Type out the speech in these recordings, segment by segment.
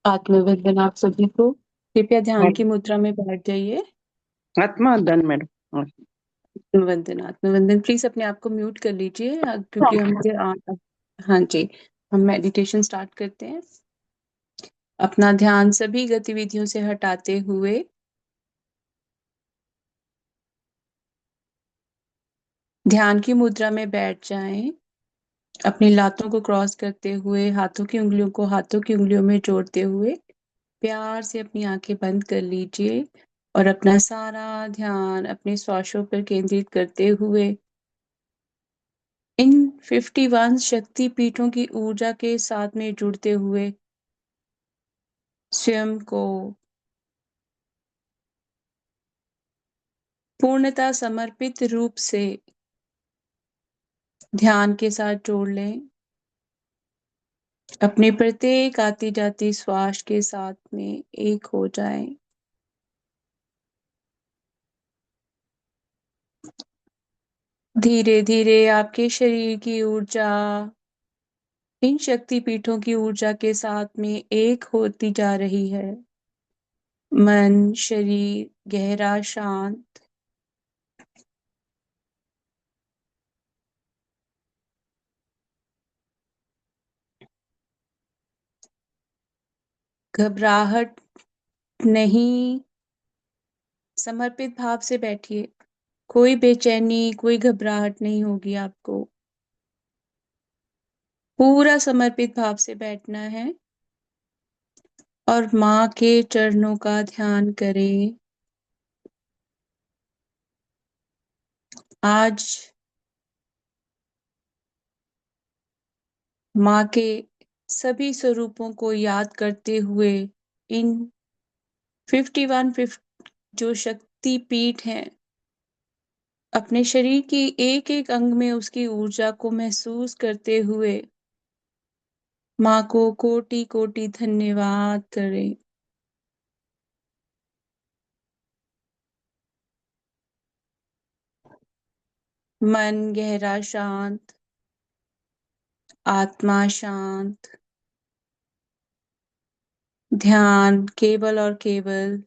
आत्मवंदन आप सभी को। कृपया ध्यान की मुद्रा में बैठ जाइए। आत्मवंदन मैडम। आत्मवंदन आत्मवंदन प्लीज अपने आप को म्यूट कर लीजिए क्योंकि हाँ जी, हम मेडिटेशन स्टार्ट करते हैं। अपना ध्यान सभी गतिविधियों से हटाते हुए ध्यान की मुद्रा में बैठ जाएं। अपनी लातों को क्रॉस करते हुए हाथों की उंगलियों को हाथों की उंगलियों में जोड़ते हुए प्यार से अपनी आंखें बंद कर लीजिए और अपना सारा ध्यान अपने श्वासों पर केंद्रित करते हुए इन 51 शक्ति पीठों की ऊर्जा के साथ में जुड़ते हुए स्वयं को पूर्णतः समर्पित रूप से ध्यान के साथ जोड़ लें। अपने प्रत्येक आती जाती श्वास के साथ में एक हो जाएं। धीरे धीरे आपके शरीर की ऊर्जा इन शक्ति पीठों की ऊर्जा के साथ में एक होती जा रही है। मन शरीर गहरा शांत, घबराहट नहीं, समर्पित भाव से बैठिए। कोई बेचैनी कोई घबराहट नहीं होगी आपको। पूरा समर्पित भाव से बैठना है और माँ के चरणों का ध्यान करें। आज माँ के सभी स्वरूपों को याद करते हुए इन 51 जो शक्ति पीठ हैं, अपने शरीर की एक एक अंग में उसकी ऊर्जा को महसूस करते हुए माँ को कोटि कोटि धन्यवाद करें। मन गहरा शांत, आत्मा शांत, ध्यान केवल और केवल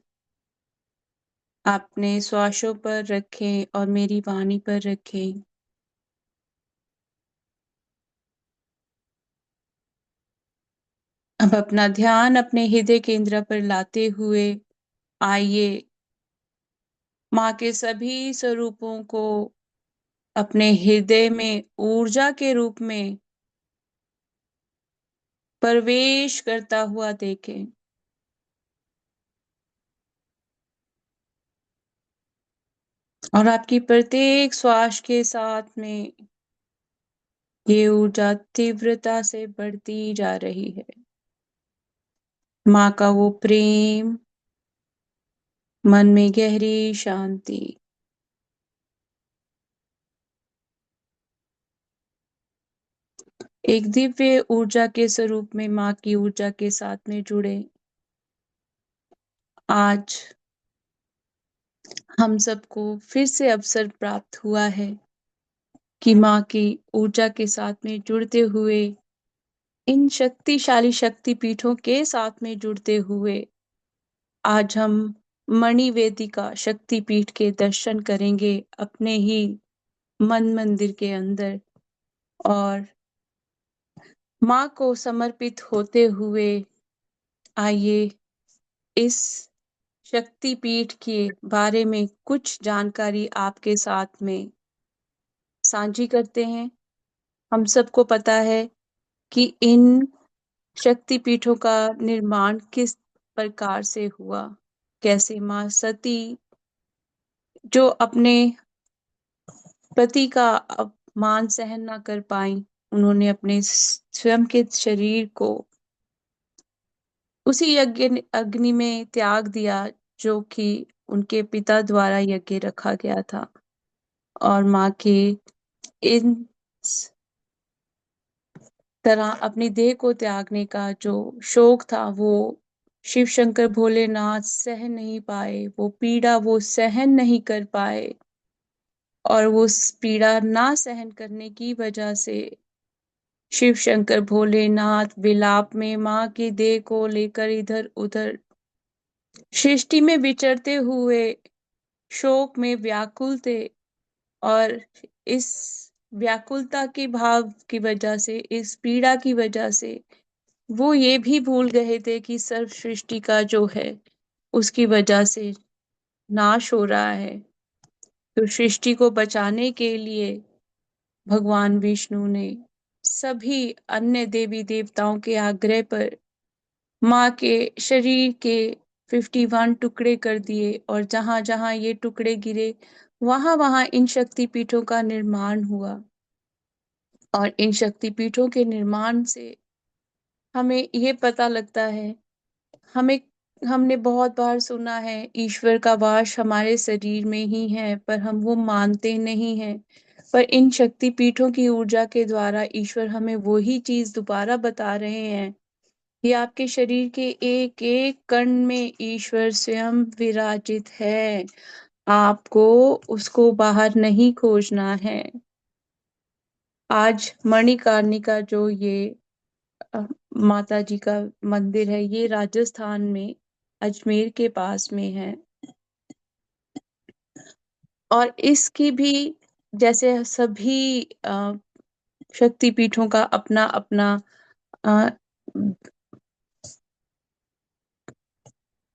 अपने श्वासों पर रखें और मेरी वाणी पर रखें। अब अपना ध्यान अपने हृदय केंद्र पर लाते हुए आइए माँ के सभी स्वरूपों को अपने हृदय में ऊर्जा के रूप में प्रवेश करता हुआ देखें। और आपकी प्रत्येक श्वास के साथ में ये ऊर्जा तीव्रता से बढ़ती जा रही है। माँ का वो प्रेम, मन में गहरी शांति। एक दिव्य ऊर्जा के स्वरूप में माँ की ऊर्जा के साथ में जुड़े। आज हम सबको फिर से अवसर प्राप्त हुआ है कि माँ की ऊर्जा के साथ में जुड़ते हुए इन शक्तिशाली शक्ति पीठों के साथ में जुड़ते हुए आज हम मणि वेदिका शक्ति पीठ के दर्शन करेंगे अपने ही मन मंदिर के अंदर। और माँ को समर्पित होते हुए आइए इस शक्ति पीठ के बारे में कुछ जानकारी आपके साथ में साझी करते हैं। हम सबको पता है कि इन शक्ति पीठों का निर्माण किस प्रकार से हुआ, कैसे माँ सती जो अपने पति का अपमान सहन ना कर पाई, उन्होंने अपने स्वयं के शरीर को उसी यज्ञ अग्नि में त्याग दिया जो कि उनके पिता द्वारा यज्ञ रखा गया था। और माँ के इन तरह अपनी देह को त्यागने का जो शोक था वो शिव शंकर भोलेनाथ सह नहीं पाए, वो पीड़ा वो सहन नहीं कर पाए। और वो पीड़ा ना सहन करने की वजह से शिव शंकर भोलेनाथ विलाप में माँ की देह को लेकर इधर उधर सृष्टि में विचरते हुए शोक में व्याकुल थे। और इस व्याकुलता के भाव की वजह से, इस पीड़ा की वजह से वो ये भी भूल गए थे कि सर्व सृष्टि का जो है उसकी वजह से नाश हो रहा है। तो सृष्टि को बचाने के लिए भगवान विष्णु ने सभी अन्य देवी देवताओं के आग्रह पर माँ के शरीर के 51 टुकड़े कर दिए, और जहां जहां ये टुकड़े गिरे वहां वहां इन शक्तिपीठों का निर्माण हुआ। और इन शक्तिपीठों के निर्माण से हमें ये पता लगता है, हमें हमने बहुत बार सुना है ईश्वर का वास हमारे शरीर में ही है, पर हम वो मानते नहीं हैं। पर इन शक्तिपीठों की ऊर्जा के द्वारा ईश्वर हमें वही चीज दोबारा बता रहे हैं कि आपके शरीर के एक एक कण में ईश्वर स्वयं विराजित है। आपको उसको बाहर नहीं खोजना है। आज मणिकर्णिका जो ये अ, माता जी का मंदिर है, ये राजस्थान में अजमेर के पास में है। और इसकी भी, जैसे सभी शक्तिपीठों का अपना अपना अ,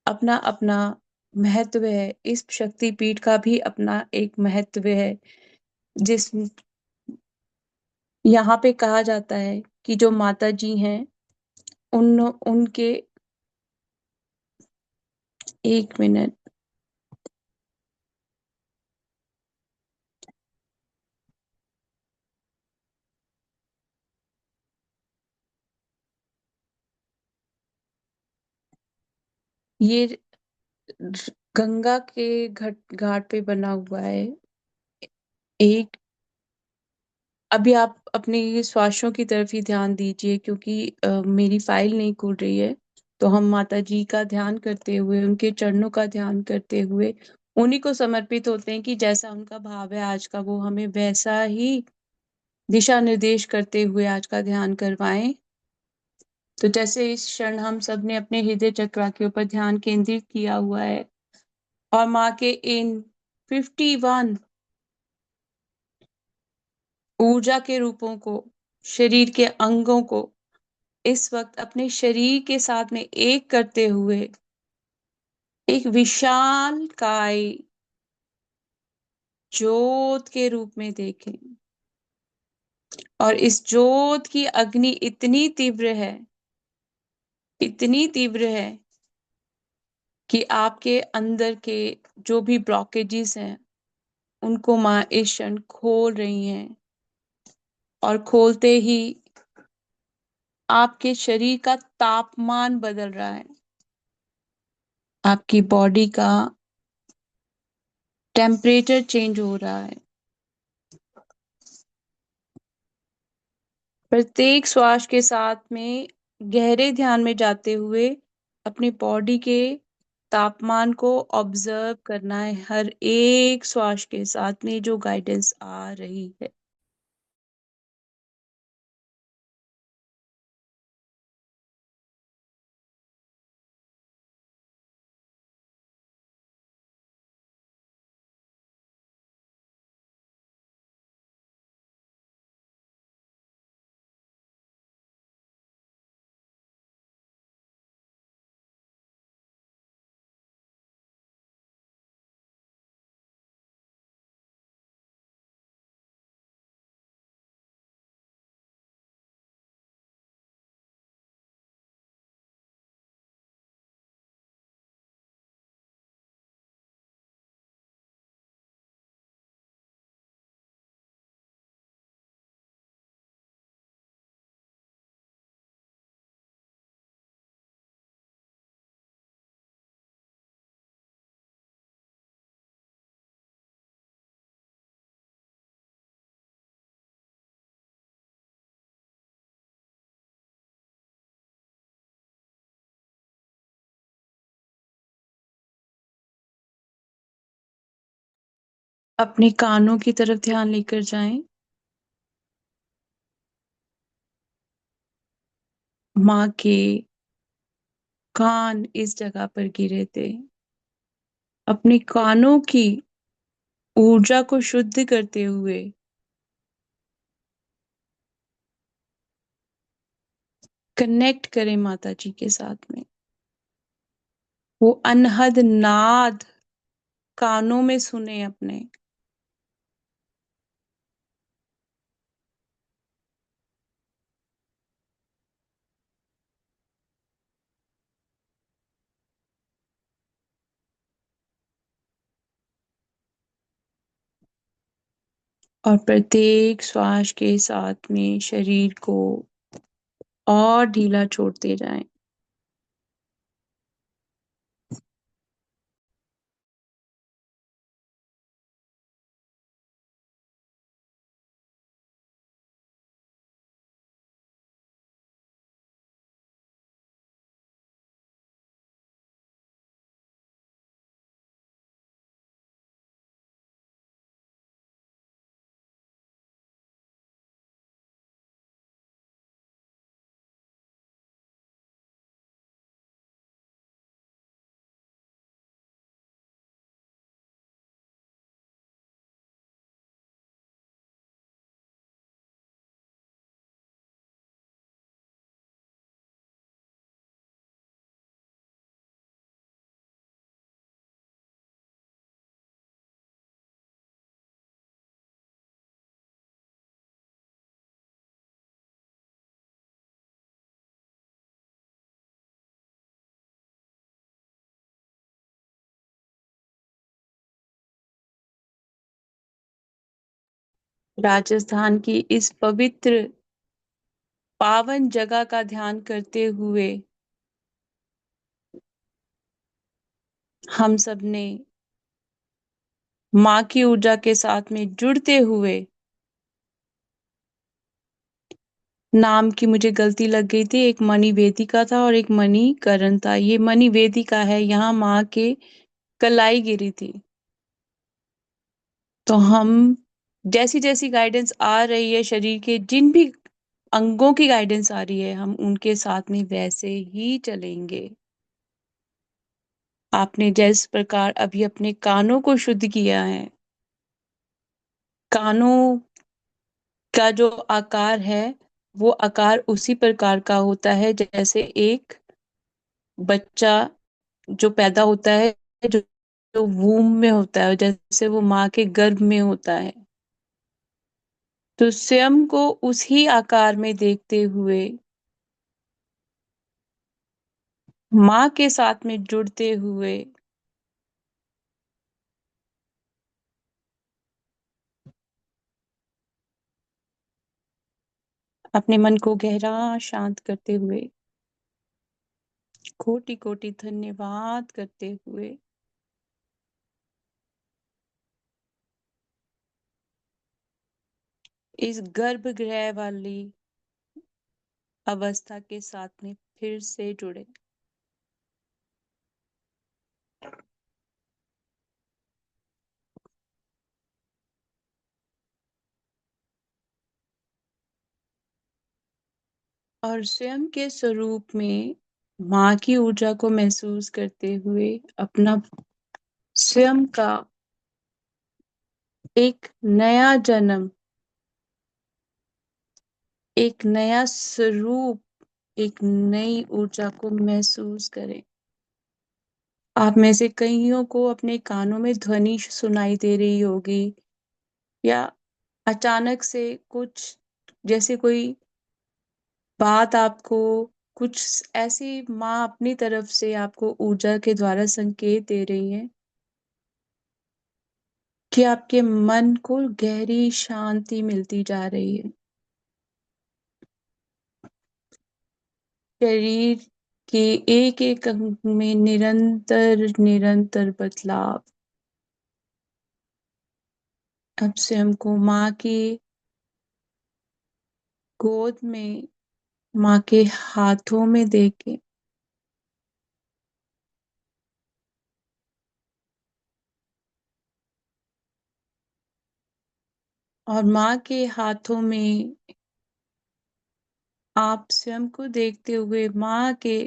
अपना अपना महत्व है, इस शक्तिपीठ का भी अपना एक महत्व है। जिस यहाँ पे कहा जाता है कि जो माता जी हैं, उन उनके, एक मिनट, ये गंगा के घाट घाट पे बना हुआ है एक। अभी आप अपने श्वासों की तरफ ही ध्यान दीजिए, क्योंकि मेरी फाइल नहीं खुल रही है। तो हम माता जी का ध्यान करते हुए, उनके चरणों का ध्यान करते हुए उन्हीं को समर्पित होते हैं कि जैसा उनका भाव है आज का, वो हमें वैसा ही दिशा निर्देश करते हुए आज का ध्यान करवाएं। तो जैसे इस क्षण हम सब ने अपने हृदय चक्र के ऊपर ध्यान केंद्रित किया हुआ है, और माँ के इन 51 ऊर्जा के रूपों को, शरीर के अंगों को इस वक्त अपने शरीर के साथ में एक करते हुए एक विशाल काय ज्योत के रूप में देखें। और इस ज्योत की अग्नि इतनी तीव्र है, इतनी तीव्र है कि आपके अंदर के जो भी ब्लॉकेजेस हैं उनको माँ इस क्षण खोल रही हैं। और खोलते ही आपके शरीर का तापमान बदल रहा है, आपकी बॉडी का टेम्परेचर चेंज हो रहा है। प्रत्येक श्वास के साथ में गहरे ध्यान में जाते हुए अपनी बॉडी के तापमान को ऑब्जर्व करना है, हर एक श्वास के साथ में जो गाइडेंस आ रही है। अपने कानों की तरफ ध्यान लेकर जाएं। माँ के कान इस जगह पर गिरे थे। अपने कानों की ऊर्जा को शुद्ध करते हुए कनेक्ट करें माता जी के साथ में। वो अनहद नाद कानों में सुने अपने। और प्रत्येक श्वास के साथ में शरीर को और ढीला छोड़ते जाएं। राजस्थान की इस पवित्र पावन जगह का ध्यान करते हुए हम सब ने माँ की ऊर्जा के साथ में जुड़ते हुए, नाम की मुझे गलती लग गई थी, एक मणि वेदिका था और एक मणिकरण था। ये मणि वेदिका है, यहाँ माँ के कलाई गिरी थी। तो हम जैसी जैसी गाइडेंस आ रही है, शरीर के जिन भी अंगों की गाइडेंस आ रही है, हम उनके साथ में वैसे ही चलेंगे। आपने जिस प्रकार अभी अपने कानों को शुद्ध किया है, कानों का जो आकार है वो आकार उसी प्रकार का होता है जैसे एक बच्चा जो पैदा होता है, जो जो वूम में होता है, जैसे वो माँ के गर्भ में होता है। तो स्वयं को उसी आकार में देखते हुए माँ के साथ में जुड़ते हुए अपने मन को गहरा शांत करते हुए कोटि कोटि धन्यवाद करते हुए इस गर्भगृह वाली अवस्था के साथ में फिर से जुड़े। और स्वयं के स्वरूप में माँ की ऊर्जा को महसूस करते हुए अपना स्वयं का एक नया जन्म, एक नया स्वरूप, एक नई ऊर्जा को महसूस करें। आप में से कईयों को अपने कानों में ध्वनि सुनाई दे रही होगी, या अचानक से कुछ जैसे कोई बात आपको, कुछ ऐसी माँ अपनी तरफ से आपको ऊर्जा के द्वारा संकेत दे रही है कि आपके मन को गहरी शांति मिलती जा रही है। शरीर के एक एक अंग में निरंतर निरंतर बदलाव। अब से हमको माँ की गोद में, माँ के हाथों में देके और माँ के हाथों में आप स्वयं को देखते हुए माँ के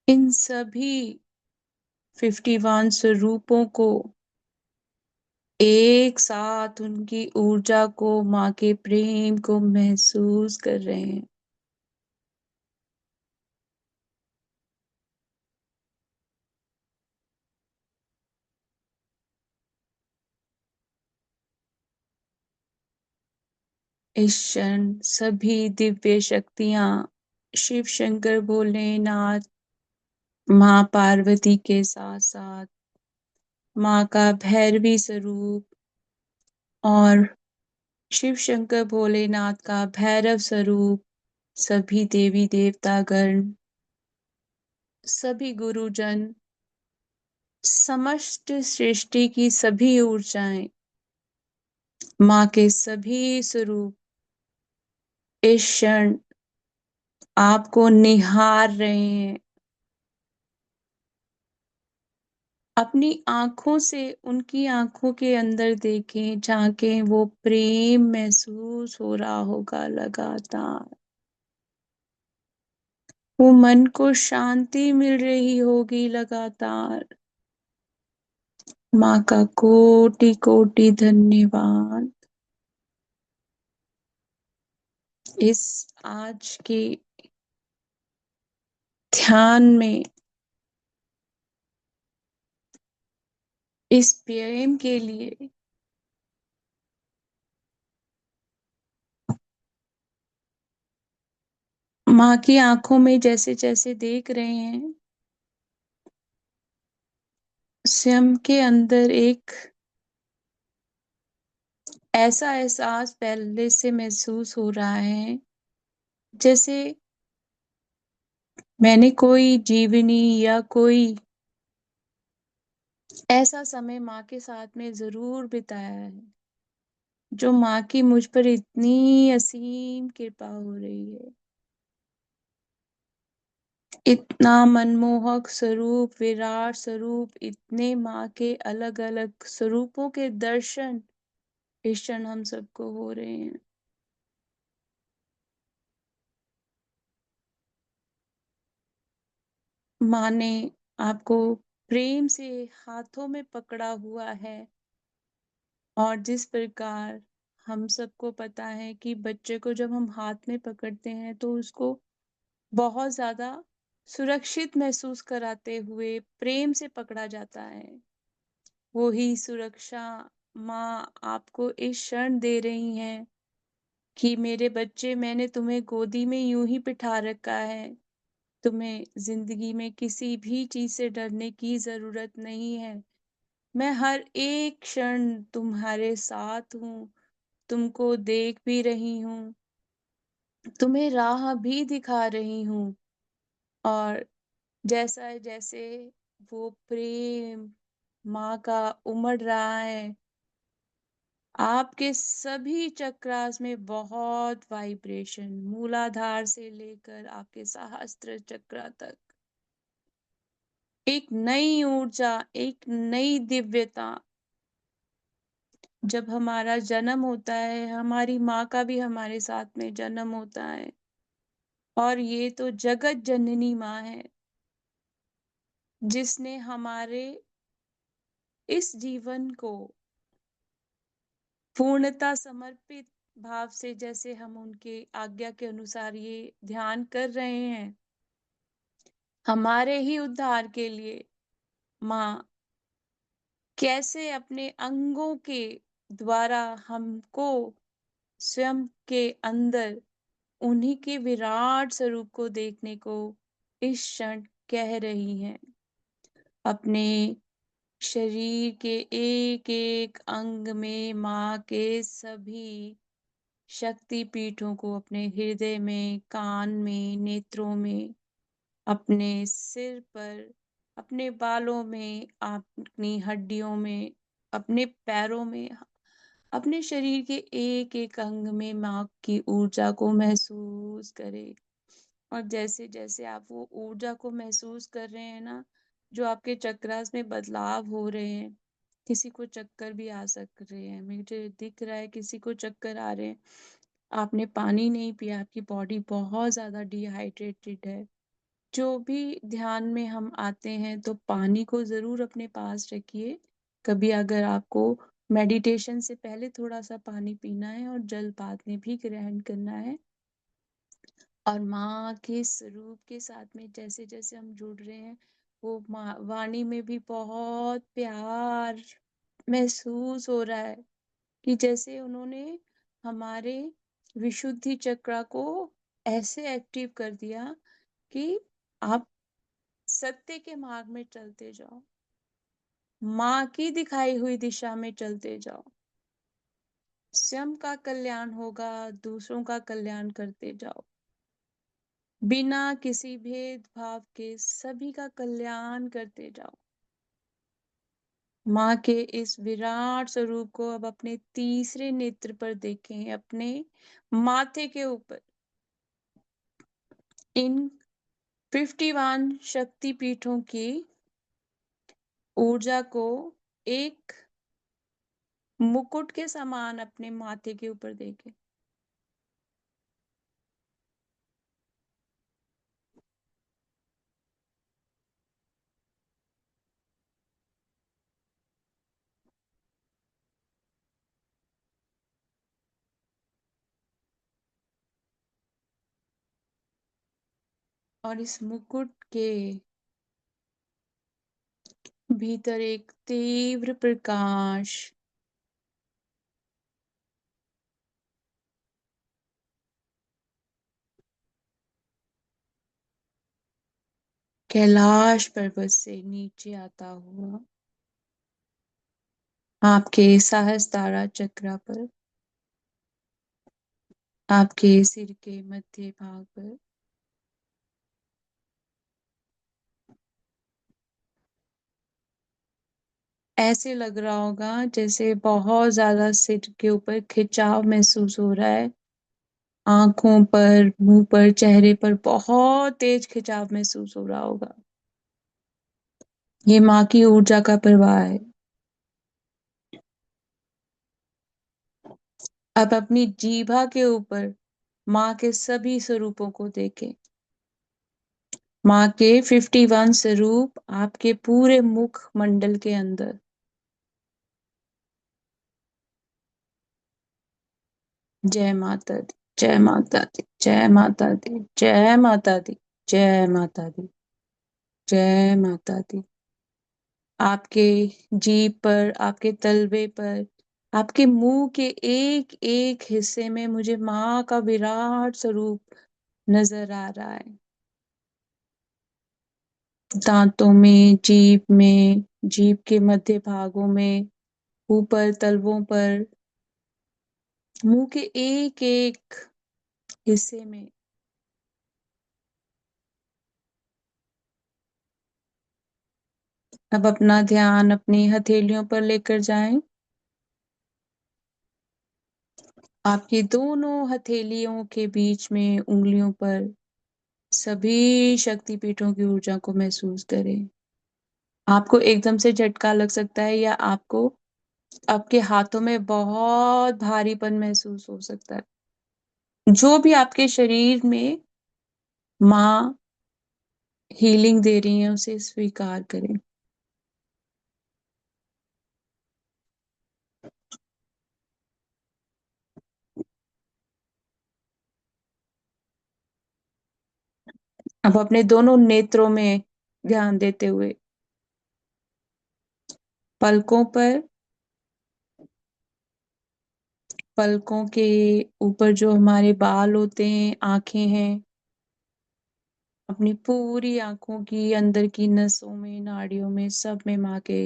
इन सभी 51 स्वरूपों को एक साथ उनकी ऊर्जा को, माँ के प्रेम को महसूस कर रहे हैं। इस क्षण सभी दिव्य शक्तियां शिव शंकर भोलेनाथ, माँ पार्वती के साथ साथ माँ का भैरवी स्वरूप और शिव शंकर भोलेनाथ का भैरव स्वरूप, सभी देवी देवतागण, सभी गुरुजन, समस्त सृष्टि की सभी ऊर्जाएं, माँ के सभी स्वरूप इस क्षण आपको निहार रहे हैं। अपनी आंखों से उनकी आंखों के अंदर देखें, झांकें, वो प्रेम महसूस हो रहा होगा लगातार। वो मन को शांति मिल रही होगी लगातार। माँ का कोटि कोटि धन्यवाद। इस आज के ध्यान में इस प्रेम के लिए माँ की आंखों में जैसे जैसे देख रहे हैं, स्वयं के अंदर एक ऐसा एहसास पहले से महसूस हो रहा है, जैसे मैंने कोई जीवनी या कोई ऐसा समय माँ के साथ में जरूर बिताया है, जो माँ की मुझ पर इतनी असीम कृपा हो रही है। इतना मनमोहक स्वरूप, विराट स्वरूप, इतने माँ के अलग अलग स्वरूपों के दर्शन इस क्षण हम सबको हो रहे हैं। माँ ने आपको प्रेम से हाथों में पकड़ा हुआ है, और जिस प्रकार हम सबको पता है कि बच्चे को जब हम हाथ में पकड़ते हैं तो उसको बहुत ज्यादा सुरक्षित महसूस कराते हुए प्रेम से पकड़ा जाता है। वो ही सुरक्षा माँ आपको इस क्षण दे रही हैं कि मेरे बच्चे, मैंने तुम्हें गोदी में यूं ही बिठा रखा है। तुम्हें जिंदगी में किसी भी चीज से डरने की जरूरत नहीं है। मैं हर एक क्षण तुम्हारे साथ हूँ, तुमको देख भी रही हूँ, तुम्हें राह भी दिखा रही हूँ। और जैसा जैसे वो प्रेम माँ का उमड़ रहा है, आपके सभी चक्रास में बहुत वाइब्रेशन, मूलाधार से लेकर आपके सहस्त्र चक्र तक एक नई ऊर्जा, एक नई दिव्यता। जब हमारा जन्म होता है, हमारी माँ का भी हमारे साथ में जन्म होता है, और ये तो जगत जननी माँ है, जिसने हमारे इस जीवन को पूर्णता समर्पित भाव से, जैसे हम उनके आज्ञा के अनुसार ये ध्यान कर रहे हैं, हमारे ही उद्धार के लिए माँ कैसे अपने अंगों के द्वारा हमको स्वयं के अंदर उन्हीं के विराट स्वरूप को देखने को इस क्षण कह रही हैं। अपने शरीर के एक एक अंग में माँ के सभी शक्ति पीठों को अपने हृदय में, कान में, नेत्रों में, अपने सिर पर, अपने बालों में, अपनी हड्डियों में, अपने पैरों में, अपने शरीर के एक एक अंग में माँ की ऊर्जा को महसूस करें। और जैसे जैसे आप वो ऊर्जा को महसूस कर रहे हैं ना, जो आपके चक्रास में बदलाव हो रहे हैं, किसी को चक्कर भी आ सक रहे हैं, मुझे दिख रहा है किसी को चक्कर आ रहे हैं, आपने पानी नहीं पिया, आपकी बॉडी बहुत ज़्यादा डिहाइड्रेटेड है। जो भी ध्यान में हम आते हैं तो पानी को ज़रूर अपने पास रखिए। कभी अगर आपको मेडिटेशन से पहले थोड़ा सा पानी पीना है और जल बाद में भी ग्रहण करना है। और माँ के स्वरूप के साथ में जैसे जैसे हम जुड़ रहे हैं, वो माँ वाणी में भी बहुत प्यार महसूस हो रहा है कि जैसे उन्होंने हमारे विशुद्धि चक्र को ऐसे एक्टिव कर दिया कि आप सत्य के मार्ग में चलते जाओ, माँ की दिखाई हुई दिशा में चलते जाओ। स्वयं का कल्याण होगा, दूसरों का कल्याण करते जाओ, बिना किसी भेदभाव के सभी का कल्याण करते जाओ। माँ के इस विराट स्वरूप को अब अपने तीसरे नेत्र पर देखें, अपने माथे के ऊपर। इन 51 शक्ति पीठों की ऊर्जा को एक मुकुट के समान अपने माथे के ऊपर देखें। और इस मुकुट के भीतर एक तीव्र प्रकाश कैलाश पर्वत से नीचे आता हुआ आपके सहस्त्रारा चक्र पर, आपके सिर के मध्य भाग पर ऐसे लग रहा होगा जैसे बहुत ज्यादा सिर के ऊपर खिंचाव महसूस हो रहा है। आंखों पर, मुंह पर, चेहरे पर बहुत तेज खिंचाव महसूस हो रहा होगा। ये माँ की ऊर्जा का प्रवाह है। अब अपनी जीभा के ऊपर माँ के सभी स्वरूपों को देखें। माँ के 51 स्वरूप आपके पूरे मुख मंडल के अंदर। जय माता दी, जय माता दी, जय माता दी, जय माता दी, जय माता दी, जय माता दी। आपके जीभ पर, आपके तलवे पर, आपके मुंह के एक एक हिस्से में मुझे माँ का विराट स्वरूप नजर आ रहा है। दांतों में, जीभ में, जीभ के मध्य भागों में, ऊपर तलवों पर, मुंह के एक एक हिस्से में। अब अपना ध्यान अपनी हथेलियों पर लेकर जाएं। आपकी दोनों हथेलियों के बीच में उंगलियों पर सभी शक्तिपीठों की ऊर्जा को महसूस करें। आपको एकदम से झटका लग सकता है या आपको आपके हाथों में बहुत भारीपन महसूस हो सकता है। जो भी आपके शरीर में माँ हीलिंग दे रही है उसे स्वीकार करें। अब अपने दोनों नेत्रों में ध्यान देते हुए पलकों पर, पलकों के ऊपर जो हमारे बाल होते हैं, आंखें हैं, अपनी पूरी आंखों की अंदर की नसों में, नाड़ियों में, सब में माँ के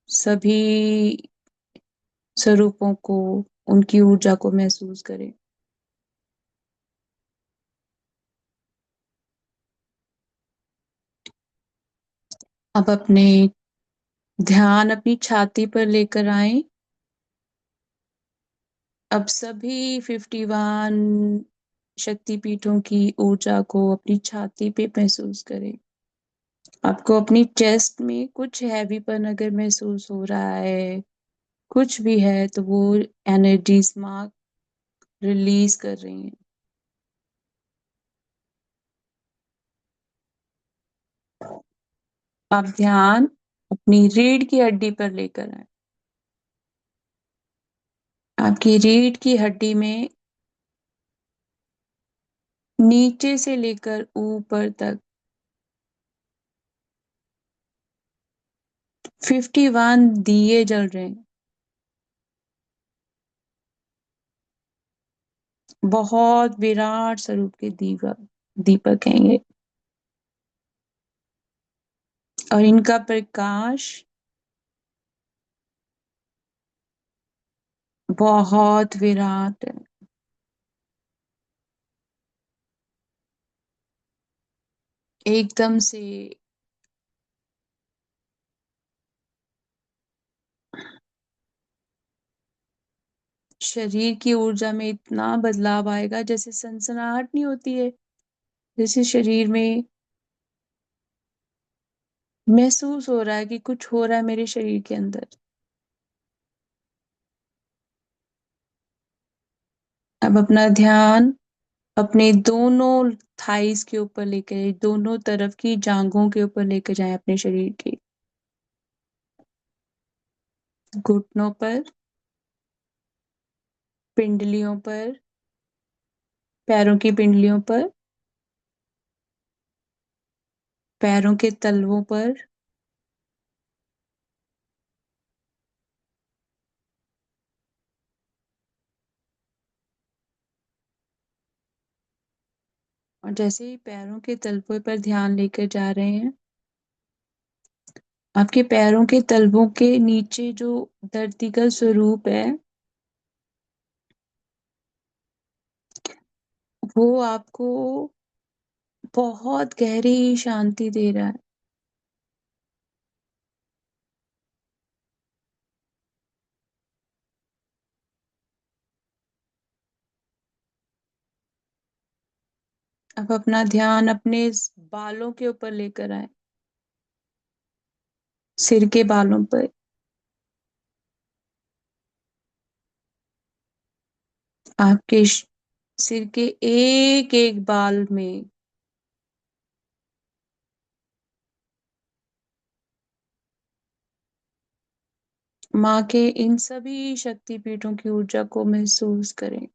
सभी स्वरूपों को, उनकी ऊर्जा को महसूस करें। अब अपने ध्यान अपनी छाती पर लेकर आए। अब सभी 51 शक्तिपीठों की ऊर्जा को अपनी छाती पे महसूस करें। आपको अपनी चेस्ट में कुछ हैवीपन अगर महसूस हो रहा है, कुछ भी है, तो वो एनर्जीज माँ रिलीज कर रही हैं। आप ध्यान अपनी रीढ़ की हड्डी पर लेकर आए। आपकी रीढ़ की हड्डी में नीचे से लेकर ऊपर तक 51 दिए जल रहे हैं। बहुत विराट स्वरूप के दीपक दीपक हैं ये। और इनका प्रकाश बहुत विराट है। एकदम से शरीर की ऊर्जा में इतना बदलाव आएगा, जैसे सनसनाहट नहीं होती है, जैसे शरीर में महसूस हो रहा है कि कुछ हो रहा है मेरे शरीर के अंदर। अब अपना ध्यान अपने दोनों थाइस के ऊपर लेके, दोनों तरफ की जांघों के ऊपर लेके जाएं, अपने शरीर के घुटनों पर, पिंडलियों पर, पैरों की पिंडलियों पर, पैरों के तलवों पर, और जैसे ही पैरों के तलवों पर ध्यान लेकर जा रहे हैं, आपके पैरों के तलवों के नीचे जो धरती का स्वरूप है, वो आपको बहुत गहरी शांति दे रहा है। अब अपना ध्यान अपने बालों के ऊपर लेकर आए, सिर के बालों पर। आपके सिर के एक एक बाल में माँ के इन सभी शक्तिपीठों की ऊर्जा को महसूस करें।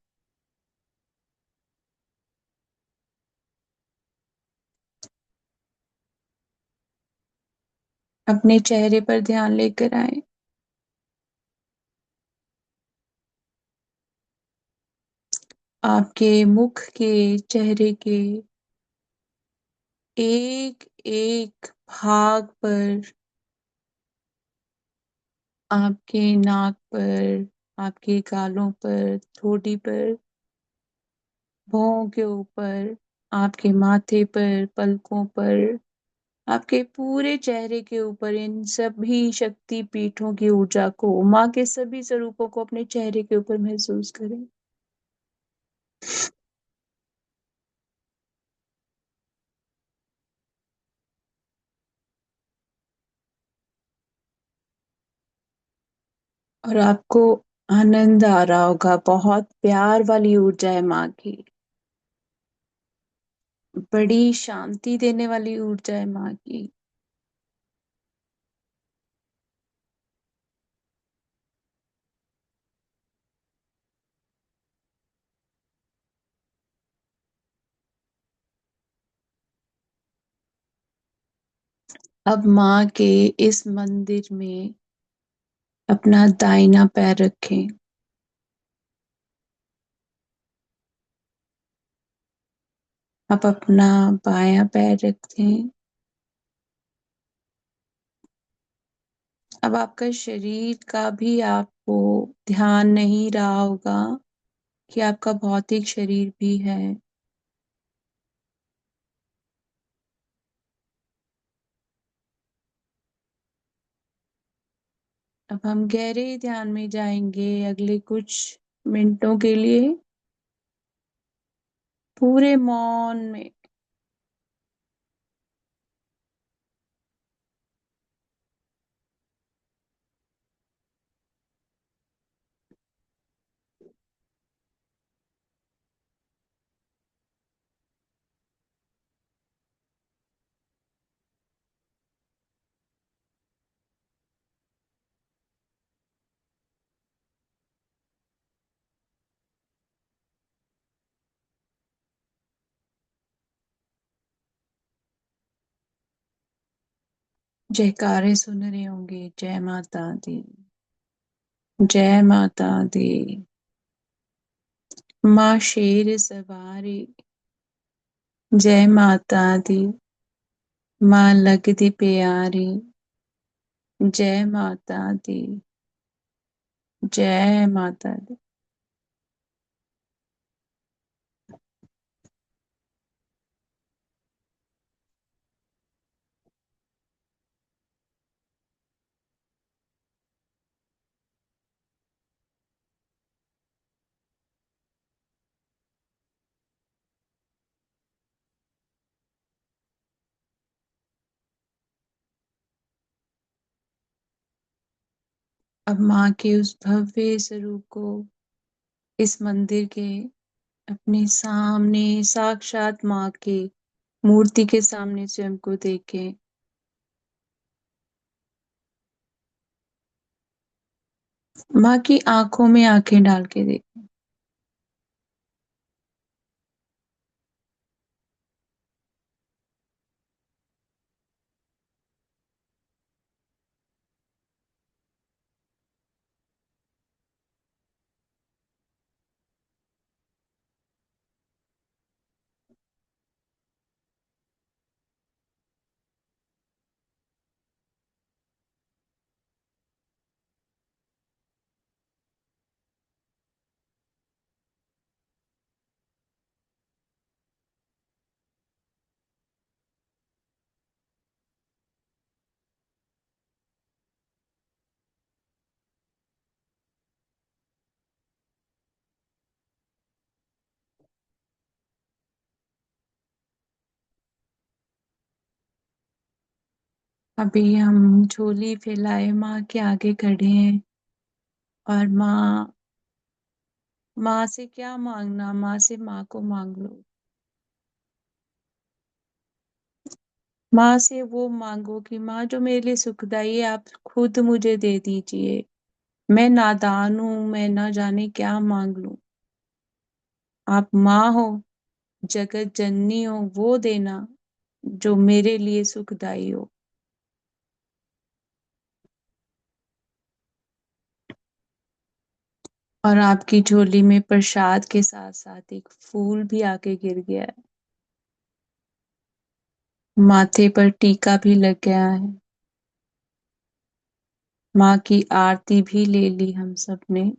अपने चेहरे पर ध्यान लेकर आए। आपके मुख के, चेहरे के एक एक भाग पर, आपके नाक पर, आपके गालों पर, ठोड़ी पर, भौं के ऊपर, आपके माथे पर, पलकों पर, आपके पूरे चेहरे के ऊपर इन सभी शक्ति पीठों की ऊर्जा को, माँ के सभी स्वरूपों को अपने चेहरे के ऊपर महसूस करें। और आपको आनंद आ रहा होगा, बहुत प्यार वाली ऊर्जा है माँ की, बड़ी शांति देने वाली ऊर्जा है माँ की। अब माँ के इस मंदिर में अपना दाहिना पैर रखें। आप अपना बायां पैर रखें। अब आपका शरीर का भी आपको ध्यान नहीं रहा होगा कि आपका भौतिक शरीर भी है। अब हम गहरे ध्यान में जाएंगे अगले कुछ मिनटों के लिए, पूरे मौन में। जयकारे सुन रहे होंगे, जय माता दी, जय माता दी। माँ शेर सवारी, जय माता दी। माँ लगदी प्यारी, जय माता दी, जय माता दी। अब माँ के उस भव्य स्वरूप को इस मंदिर के अपने सामने, साक्षात माँ के मूर्ति के सामने स्वयं को देखें। माँ की आंखों में आंखें डाल के देखें। अभी हम झोली फैलाए माँ के आगे खड़े हैं और माँ से क्या मांगना, माँ से माँ को मांग लो। माँ से वो मांगो कि माँ जो मेरे लिए सुखदाई है आप खुद मुझे दे दीजिए। मैं नादान हूँ, मैं ना जाने क्या मांग लूं। आप माँ हो, जगत जननी हो, वो देना जो मेरे लिए सुखदाई हो। और आपकी झोली में प्रसाद के साथ साथ एक फूल भी आके गिर गया है। माथे पर टीका भी लग गया है। माँ की आरती भी ले ली हम सब ने।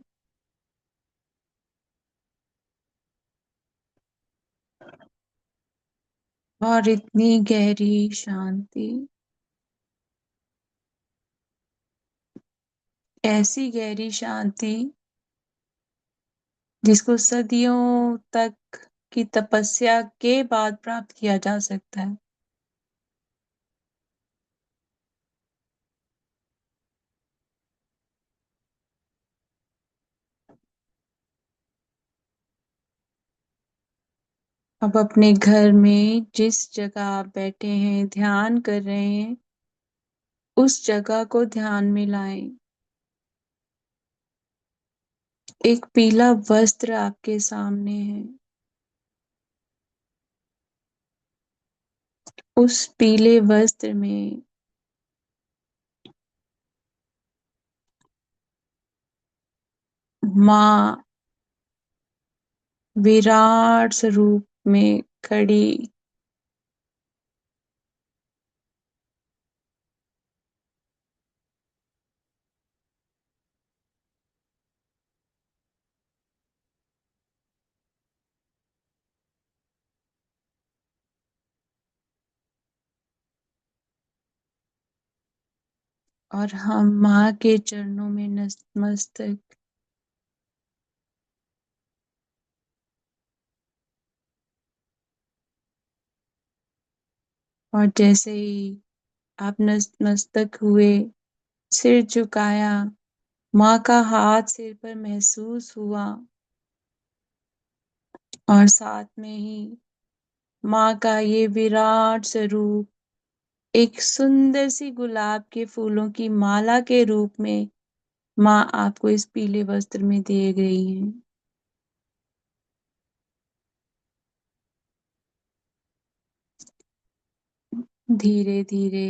और इतनी गहरी शांति, ऐसी गहरी शांति जिसको सदियों तक की तपस्या के बाद प्राप्त किया जा सकता है। अब अपने घर में जिस जगह आप बैठे हैं, ध्यान कर रहे हैं, उस जगह को ध्यान में लाएं। एक पीला वस्त्र आपके सामने है। उस पीले वस्त्र में माँ विराट स्वरूप में खड़ी, और हम माँ के चरणों में नतमस्तक। और जैसे ही आप नतमस्तक हुए, सिर झुकाया, माँ का हाथ सिर पर महसूस हुआ और साथ में ही माँ का ये विराट स्वरूप एक सुंदर सी गुलाब के फूलों की माला के रूप में माँ आपको इस पीले वस्त्र में दे गई हैं। धीरे धीरे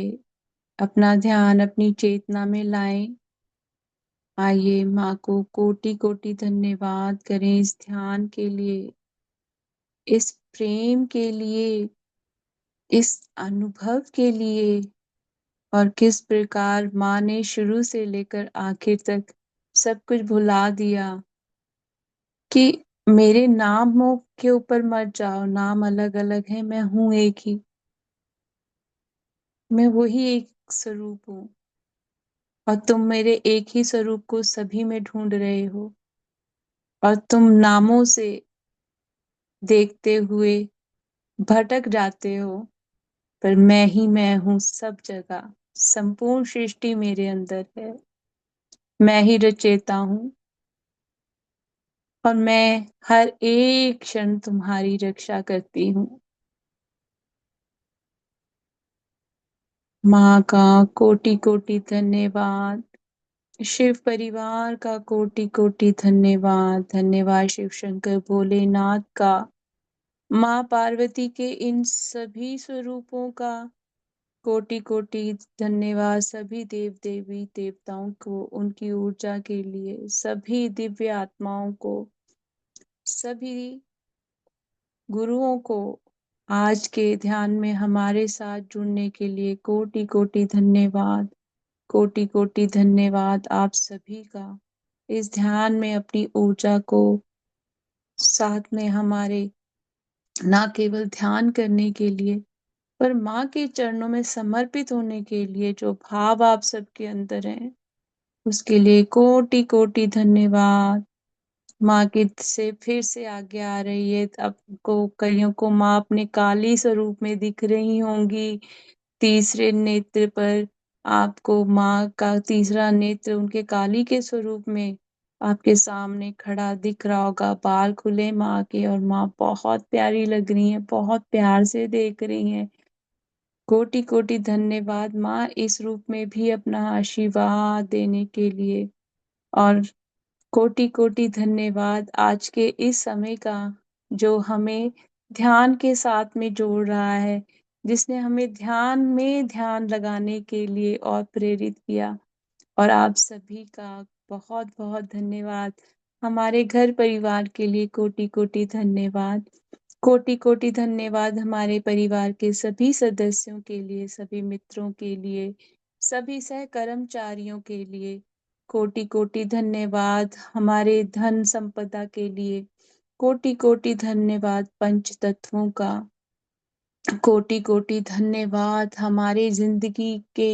अपना ध्यान अपनी चेतना में लाएं। आइए माँ को कोटि कोटि धन्यवाद करें इस ध्यान के लिए, इस प्रेम के लिए, इस अनुभव के लिए, और किस प्रकार माँ ने शुरू से लेकर आखिर तक सब कुछ भुला दिया कि मेरे नामों के ऊपर मत जाओ, नाम अलग अलग है, मैं हूं एक ही, मैं वही एक स्वरूप हूँ और तुम मेरे एक ही स्वरूप को सभी में ढूंढ रहे हो, और तुम नामों से देखते हुए भटक जाते हो, पर मैं हूँ सब जगह। संपूर्ण सृष्टि मेरे अंदर है, मैं ही रचयिता हूँ, और मैं हर एक क्षण तुम्हारी रक्षा करती हूँ। माँ का कोटि कोटि धन्यवाद, शिव परिवार का कोटि कोटि धन्यवाद, धन्यवाद शिव शंकर भोलेनाथ का, माँ पार्वती के इन सभी स्वरूपों का कोटि कोटि धन्यवाद, सभी देव देवी देवताओं को उनकी ऊर्जा के लिए, सभी दिव्य आत्माओं को, सभी गुरुओं को आज के ध्यान में हमारे साथ जुड़ने के लिए कोटि कोटि धन्यवाद, कोटि कोटि धन्यवाद आप सभी का। इस ध्यान में अपनी ऊर्जा को साथ में हमारे ना केवल ध्यान करने के लिए, पर माँ के चरणों में समर्पित होने के लिए जो भाव आप सबके अंदर है, उसके लिए कोटि कोटि धन्यवाद। माँ की से फिर से आगे आ रही है, आपको कईयों को माँ अपने काली स्वरूप में दिख रही होंगी। तीसरे नेत्र पर आपको माँ का तीसरा नेत्र उनके काली के स्वरूप में आपके सामने खड़ा दिख रहा होगा। बाल खुले माँ के, और माँ बहुत प्यारी लग रही है, बहुत प्यार से देख रही है। कोटि कोटि धन्यवाद माँ इस रूप में भी अपना आशीर्वाद देने के लिए, और कोटि कोटि धन्यवाद आज के इस समय का जो हमें ध्यान के साथ में जोड़ रहा है, जिसने हमें ध्यान में ध्यान लगाने के लिए और प्रेरित किया। और आप सभी का बहुत बहुत धन्यवाद। हमारे घर परिवार के लिए कोटि कोटि धन्यवाद, कोटि कोटि धन्यवाद हमारे परिवार के सभी सदस्यों के लिए, सभी मित्रों के लिए, सभी सहकर्मचारियों के लिए। कोटि कोटि धन्यवाद हमारे धन संपदा के लिए। कोटि कोटि धन्यवाद पंच तत्वों का। कोटि कोटि धन्यवाद हमारे जिंदगी के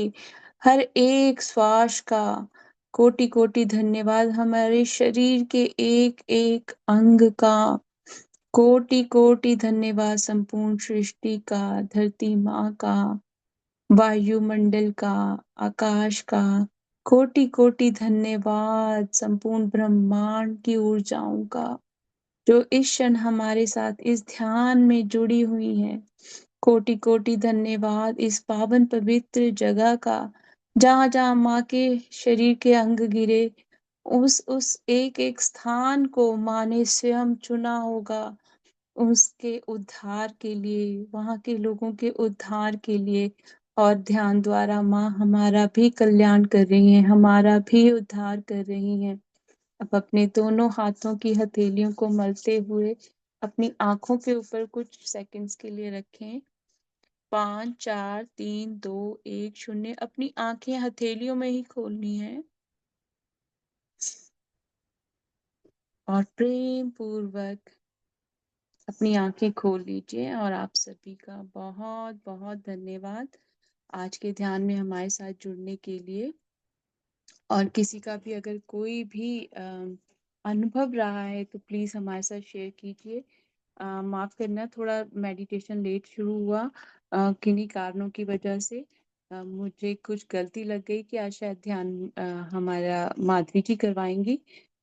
हर एक श्वास का। कोटि कोटि धन्यवाद हमारे शरीर के एक एक अंग का। कोटि कोटि धन्यवाद संपूर्ण सृष्टि का, धरती माँ का, वायुमंडल का, आकाश का। कोटि कोटि धन्यवाद संपूर्ण ब्रह्मांड की ऊर्जाओं का, जो इस क्षण हमारे साथ इस ध्यान में जुड़ी हुई है। कोटि कोटि धन्यवाद इस पावन पवित्र जगह का, जहाँ जहाँ माँ के शरीर के अंग गिरे, उस एक एक स्थान को माँ ने स्वयं चुना होगा, उसके उद्धार के लिए, वहाँ के लोगों के उद्धार के लिए। और ध्यान द्वारा माँ हमारा भी कल्याण कर रही हैं, हमारा भी उद्धार कर रही हैं। अब अपने दोनों हाथों की हथेलियों को मलते हुए अपनी आंखों के ऊपर कुछ सेकंड्स के लिए रखें। 5 4 3 2 1 0। अपनी आंखें हथेलियों में ही खोलनी है और प्रेम पूर्वक अपनी आंखें खोल लीजिए। और आप सभी का बहुत बहुत धन्यवाद आज के ध्यान में हमारे साथ जुड़ने के लिए। और किसी का भी अगर कोई भी अनुभव रहा है तो प्लीज हमारे साथ शेयर कीजिए। माफ करना, थोड़ा मेडिटेशन लेट शुरू हुआ किन्हीं कारणों की वजह से। मुझे कुछ गलती लग गई कि आज शायद ध्यान हमारा माधवी जी करवाएंगी,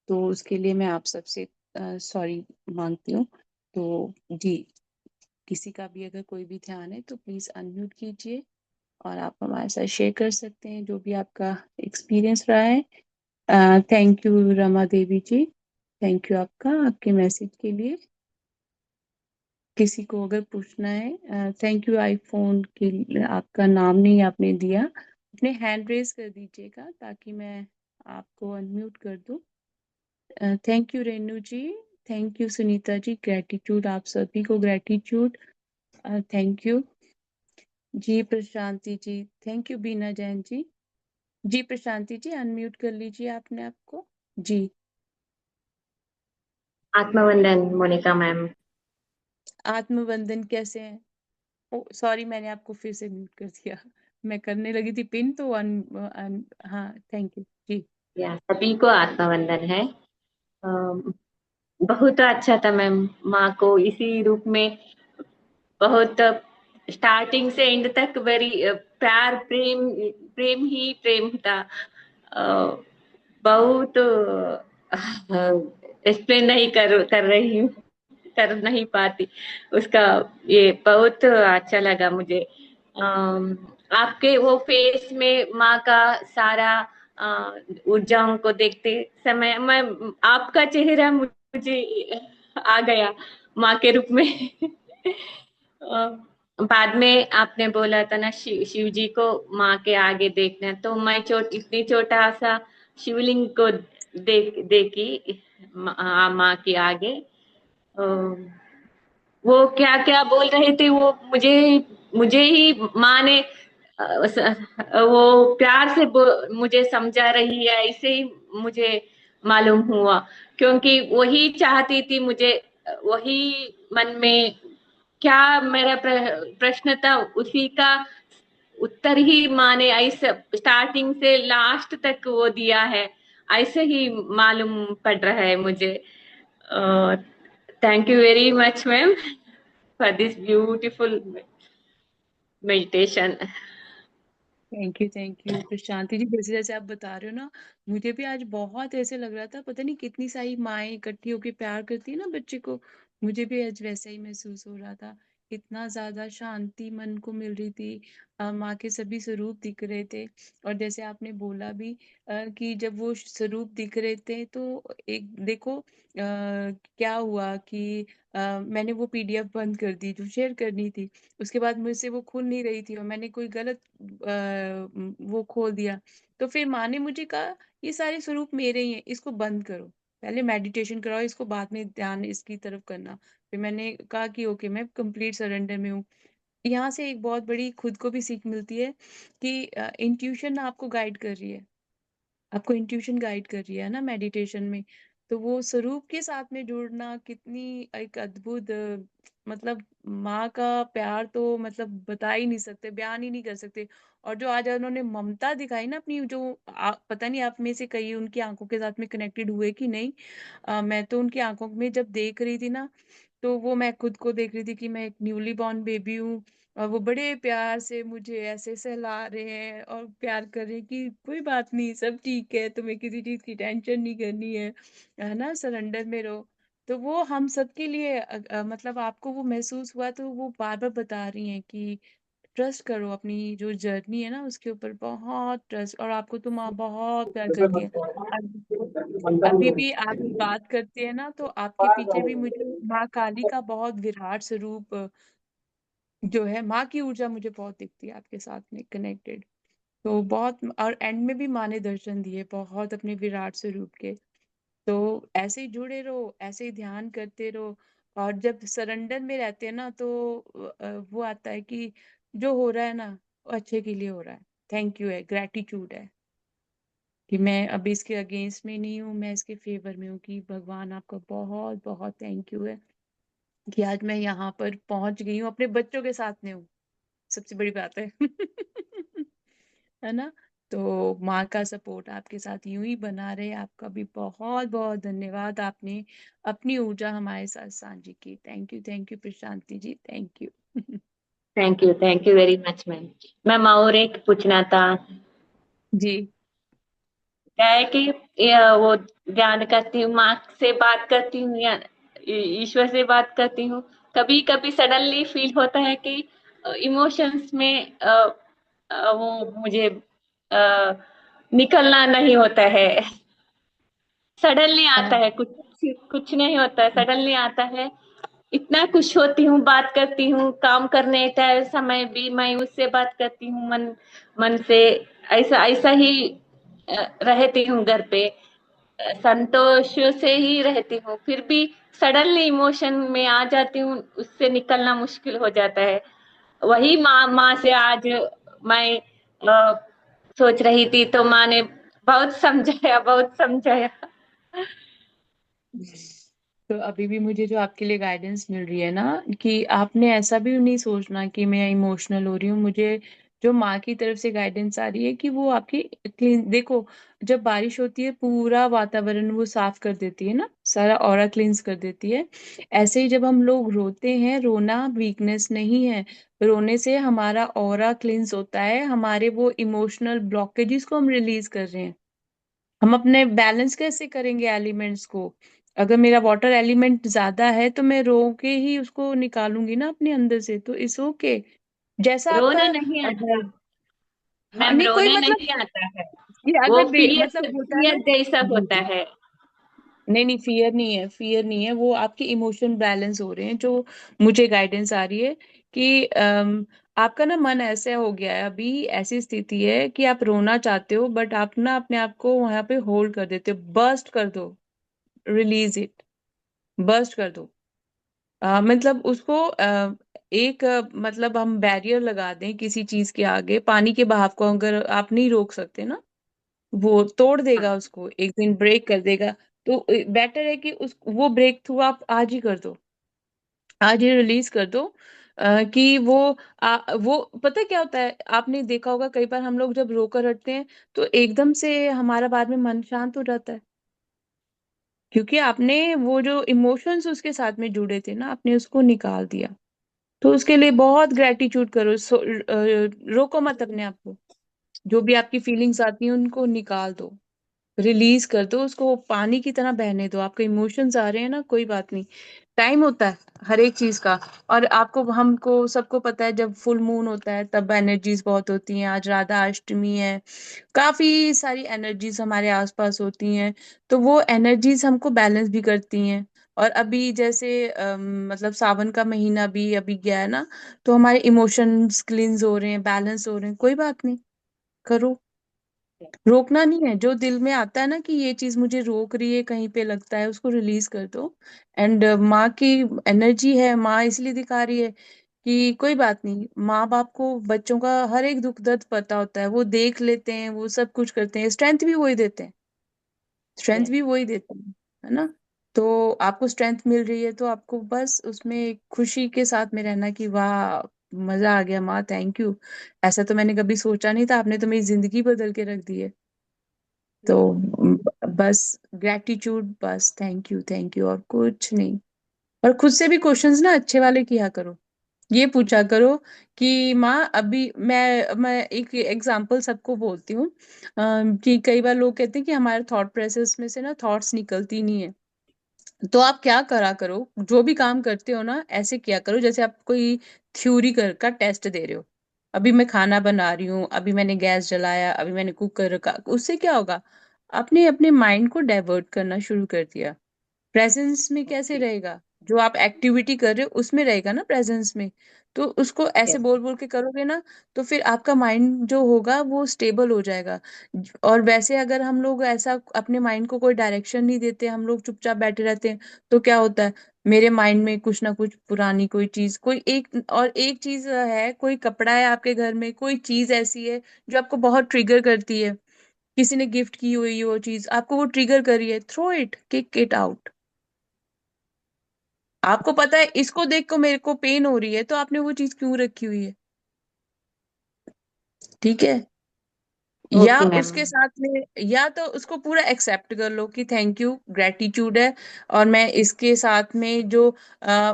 तो उसके लिए मैं आप सबसे सॉरी मांगती हूँ। तो जी, किसी का भी अगर कोई भी ध्यान है तो प्लीज अनम्यूट कीजिए और आप हमारे साथ शेयर कर सकते हैं जो भी आपका एक्सपीरियंस रहा है। Thank you Rama Devi ji, thank you आपका, आपके मैसेज के लिए। किसी को अगर पूछना है, थैंक यू आईफोन के लिए, आपका नाम नहीं आपने दिया, अपने हैंड रेज कर दीजिएगा ताकि मैं आपको अनम्यूट कर दूं। Thank you Renu ji, thank you Sunita ji, gratitude आप सभी को, gratitude, thank you ji. Prashanti ji, thank you. Bina Jain ji, ji Prashanti ji unmute कर लीजिए आपने आपको जी। आत्मवंदन मोनिका मैम। आत्मवंदन कैसे हैं? ओ सॉरी, मैंने आपको फिर से म्यूट कर दिया। मैं करने लगी थी पिन तो हाँ थैंक यू जी। या सभी को आत्मवंदन है। बहुत अच्छा था मैम, माँ को इसी रूप में बहुत स्टार्टिंग से एंड तक वेरी प्यार प्रेम प्रेम ही प्रेम था। अ, बहुत एक्सप्लेन नहीं कर रही हूँ, कर नहीं पाती उसका। ये बहुत अच्छा लगा मुझे। आपके वो फेस में माँ का सारा ऊर्जाओं को देखते समय मैं आपका चेहरा मुझे आ गया माँ के रूप में। बाद में आपने बोला था ना शिव जी को माँ के आगे देखना, तो मैं इतनी छोटा सा शिवलिंग को देखी माँ के आगे। वो क्या क्या बोल रहे थे वो मुझे मुझे ही माँ ने वो प्यार से मुझे समझा रही है, ऐसे ही मुझे मालूम हुआ। क्योंकि वही चाहती थी मुझे, वही मन में क्या मेरा प्रश्न था उसी का उत्तर ही माँ ने ऐसे स्टार्टिंग से लास्ट तक वो दिया है, ऐसे ही मालूम पड़ रहा है मुझे। Thank you very much ma'am for this beautiful meditation. Thank you Prashanti ji. जैसे जैसे आप बता रहे हो ना, मुझे भी आज बहुत ऐसे लग रहा था, पता नहीं कितनी सारी माएं इकट्ठी होकर प्यार करती है ना बच्चे को। मुझे भी आज वैसा ही महसूस हो रहा था, इतना ज्यादा शांति मन को मिल रही थी। माँ के सभी स्वरूप दिख रहे थे। और जैसे आपने बोला भी कि जब वो स्वरूप दिख रहे थे तो एक देखो क्या हुआ कि मैंने वो पीडीएफ बंद कर दी जो शेयर करनी थी। उसके बाद मुझसे वो खुल नहीं रही थी और मैंने कोई गलत वो खोल दिया। तो फिर माँ ने मुझे कहा ये सारे स्वरूप मेरे ही हैं, इसको बंद करो, पहले मेडिटेशन कराओ, इसको बाद में ध्यान इसकी तरफ करना। फिर मैंने कहा कि ओके, मैं कंप्लीट सरेंडर में हूँ। यहाँ से एक बहुत बड़ी खुद को भी सीख मिलती है कि इंट्यूशन आपको गाइड कर रही है, आपको इंट्यूशन गाइड कर रही है ना मेडिटेशन में। तो वो स्वरूप के साथ में जुड़ना कितनी एक अद्भुत मतलब माँ का प्यार तो मतलब बता ही नहीं सकते, बयान ही नहीं कर सकते। और जो आज उन्होंने ममता दिखाई ना अपनी, जो पता नहीं आप में से कई उनकी आंखों के साथ में कनेक्टेड हुए कि नहीं। मैं तो उनकी आंखों में जब देख रही थी ना, तो वो मैं खुद को देख रही थी कि मैं एक न्यूली बॉर्न बेबी हूँ। और वो बड़े प्यार से मुझे ऐसे सहला रहे हैं और प्यार कर रहे हैं कि कोई बात नहीं, सब ठीक है, तुम्हें किसी चीज की टेंशन नहीं करनी है ना, सरेंडर में रहो। तो वो हम सबके लिए मतलब आपको वो महसूस हुआ तो वो बार बार बता रही हैं कि ट्रस्ट करो, अपनी जो जर्नी है ना उसके ऊपर बहुत ट्रस्ट, और आपको तो माँ बहुत प्यार करती है। अभी भी आप बात करते हैं ना तो आपके पीछे भी मुझे माँ काली का बहुत विराट स्वरूप जो है, माँ की ऊर्जा मुझे बहुत दिखती है आपके साथ में कनेक्टेड। तो बहुत, और एंड में भी माँ ने दर्शन दिए बहुत अपने विराट स्वरूप के। तो ऐसे ही जुड़े रहो, ऐसे ही ध्यान करते रहो। और जब सरेंडर में रहते हैं ना तो वो आता है कि जो हो रहा है ना वो अच्छे के लिए हो रहा है। थैंक यू है, ग्रेटिट्यूड है कि मैं अभी इसके अगेंस्ट में नहीं हूँ, मैं इसके फेवर में हूँ। कि भगवान आपका बहुत बहुत थैंक यू है कि आज मैं यहाँ पर पहुंच गई हूँ, अपने बच्चों के साथ में हूँ, सबसे बड़ी बात है। है ना। तो माँ का सपोर्ट आपके साथ यूं ही बना रहे। आपका भी बहुत बहुत धन्यवाद, आपने अपनी ऊर्जा हमारे साथ साझी की। Thank you Prashanti ji, thank you. Thank you very much ma'am. Ma'am और एक पूछना था। जी क्या है कि वो ध्यान करती हूँ, माँ से बात करती हूँ या ईश्वर से बात करती हूँ, कभी कभी सडनली फील होता है कि इमोशंस में वो मुझे निकलना नहीं होता है। सडनली आता है, कुछ कुछ नहीं होता है, सडनली आता है। इतना खुश होती हूँ, बात करती हूँ, काम करने का समय भी मैं उससे बात करती हूँ मन मन से। ऐसा ऐसा ही रहती हूँ घर पे, संतोष से ही रहती हूँ, फिर भी सडनली इमोशन में आ जाती हूँ, उससे निकलना मुश्किल हो जाता है। वही माँ माँ से आज मैं सोच रही थी, तो माँ ने बहुत समझाया, बहुत समझाया। तो अभी भी मुझे जो आपके लिए गाइडेंस मिल रही है ना, कि आपने ऐसा भी नहीं सोचना कि मैं इमोशनल हो रही हूँ। मुझे जो माँ की तरफ से गाइडेंस आ रही है कि वो आपकी क्लीन, देखो जब बारिश होती है पूरा वातावरण वो साफ कर देती है ना, सारा ऑरा क्लींस कर देती है। ऐसे ही जब हम लोग रोते हैं, रोना वीकनेस नहीं है। रोने से हमारा ऑरा क्लींस होता है, हमारे वो इमोशनल ब्लॉकेजेस को हम रिलीज कर रहे हैं। हम अपने बैलेंस कैसे करेंगे एलिमेंट्स को? अगर मेरा वाटर एलिमेंट ज्यादा है तो मैं रो के ही उसको निकालूंगी ना अपने अंदर से, तो इस ओके जैसा आपका रोने नहीं आता हाँ मैम, नहीं कोई रोने मतलब, नहीं आता है। ये वो अगर फियर मतलब होता है ना। फियर जैसा जी होता जी। है। नहीं नहीं, फियर नहीं है, फियर नहीं है, वो आपके इमोशन बैलेंस हो रहे हैं जो मुझे गाइडेंस आ रही है कि आपका ना मन ऐसा हो गया है, अभी ऐसी स्थिति है कि आप रोना चाहते हो बट आप ना अपने आप को वहां पे होल्ड कर देते हो। बर्स्ट कर दो, रिलीज इट, बर्स्ट कर दो। मतलब उसको एक मतलब हम बैरियर लगा दें किसी चीज के आगे, पानी के बहाव को अगर आप नहीं रोक सकते ना, वो तोड़ देगा, हाँ, उसको एक दिन ब्रेक कर देगा। तो बेटर है कि उस वो ब्रेक थ्रू आप आज ही कर दो, आज ही रिलीज कर दो। कि वो पता है क्या होता है, आपने देखा होगा कई बार हम लोग जब रोकर हटते हैं तो एकदम से हमारा बाद में मन शांत हो जाता है, क्योंकि आपने वो जो इमोशंस उसके साथ में जुड़े थे ना, आपने उसको निकाल दिया। तो उसके लिए बहुत ग्रेटिट्यूड करो। रोको मत अपने आप को, जो भी आपकी फीलिंग्स आती हैं उनको निकाल दो, रिलीज कर दो उसको, पानी की तरह बहने दो। आपके इमोशंस आ रहे हैं ना, कोई बात नहीं, टाइम होता है हर एक चीज का। और आपको हमको सबको पता है जब फुल मून होता है तब एनर्जीज बहुत होती हैं। आज राधा अष्टमी है, काफी सारी एनर्जीज हमारे आसपास होती हैं, तो वो एनर्जीज हमको बैलेंस भी करती हैं। और अभी जैसे मतलब सावन का महीना भी अभी गया है ना, तो हमारे इमोशंस क्लींस हो रहे हैं, बैलेंस हो रहे हैं। कोई बात नहीं, करो, रोकना नहीं है। जो दिल में आता है ना कि ये चीज मुझे रोक रही है, कहीं पे लगता है, उसको रिलीज कर दो। एंड माँ की एनर्जी है, माँ इसलिए दिखा रही है कि कोई बात नहीं। माँ बाप को बच्चों का हर एक दुख दर्द पता होता है, वो देख लेते हैं, वो सब कुछ करते हैं, स्ट्रेंथ भी वही देते हैं, स्ट्रेंथ yes, भी वही देते हैं, है ना? तो आपको स्ट्रेंथ मिल रही है तो आपको बस उसमें खुशी के साथ में रहना कि वाह, मजा आ गया माँ, थैंक यू। ऐसा तो मैंने कभी सोचा नहीं था, आपने तो मेरी जिंदगी बदल के रख दी है। तो yes, बस ग्रेटिट्यूड, बस थैंक यू और कुछ नहीं। और खुद से भी क्वेश्चंस ना अच्छे वाले किया करो। ये पूछा करो कि माँ अभी मैं एक एग्जांपल सबको बोलती हूँ, कि कई बार लोग कहते हैं कि हमारे थॉट प्रोसेस में से ना थॉट्स निकलती नहीं है। तो आप क्या करा करो, जो भी काम करते हो ना ऐसे किया करो जैसे आप कोई थ्योरी कर का टेस्ट दे रहे हो। अभी मैं खाना बना रही हूँ, अभी मैंने गैस जलाया, अभी मैंने कुकर रखा, उससे क्या होगा? आपने अपने माइंड को डाइवर्ट करना शुरू कर दिया। प्रेजेंस में कैसे okay, रहेगा? जो आप एक्टिविटी कर रहे हो उसमें रहेगा ना प्रेजेंस में। तो उसको ऐसे yes, बोल बोल के करोगे ना, तो फिर आपका माइंड जो होगा वो स्टेबल हो जाएगा। और वैसे अगर हम लोग ऐसा अपने माइंड को कोई डायरेक्शन नहीं देते, हम लोग चुपचाप बैठे रहते हैं, तो क्या होता है? मेरे माइंड में कुछ ना कुछ पुरानी कोई चीज, कोई एक और एक चीज है, कोई कपड़ा है आपके घर में, कोई चीज ऐसी है जो आपको बहुत ट्रिगर करती है। किसी ने गिफ्ट की हुई वो चीज आपको वो ट्रिगर करी है, throw it, kick it out. आपको पता है इसको देख को मेरे को पेन हो रही है, तो आपने वो चीज क्यों रखी हुई है? ठीक है? या okay मैम। उसके साथ में, या तो उसको पूरा एक्सेप्ट कर लो कि थैंक यू, ग्रेटिट्यूड है, और मैं इसके साथ में जो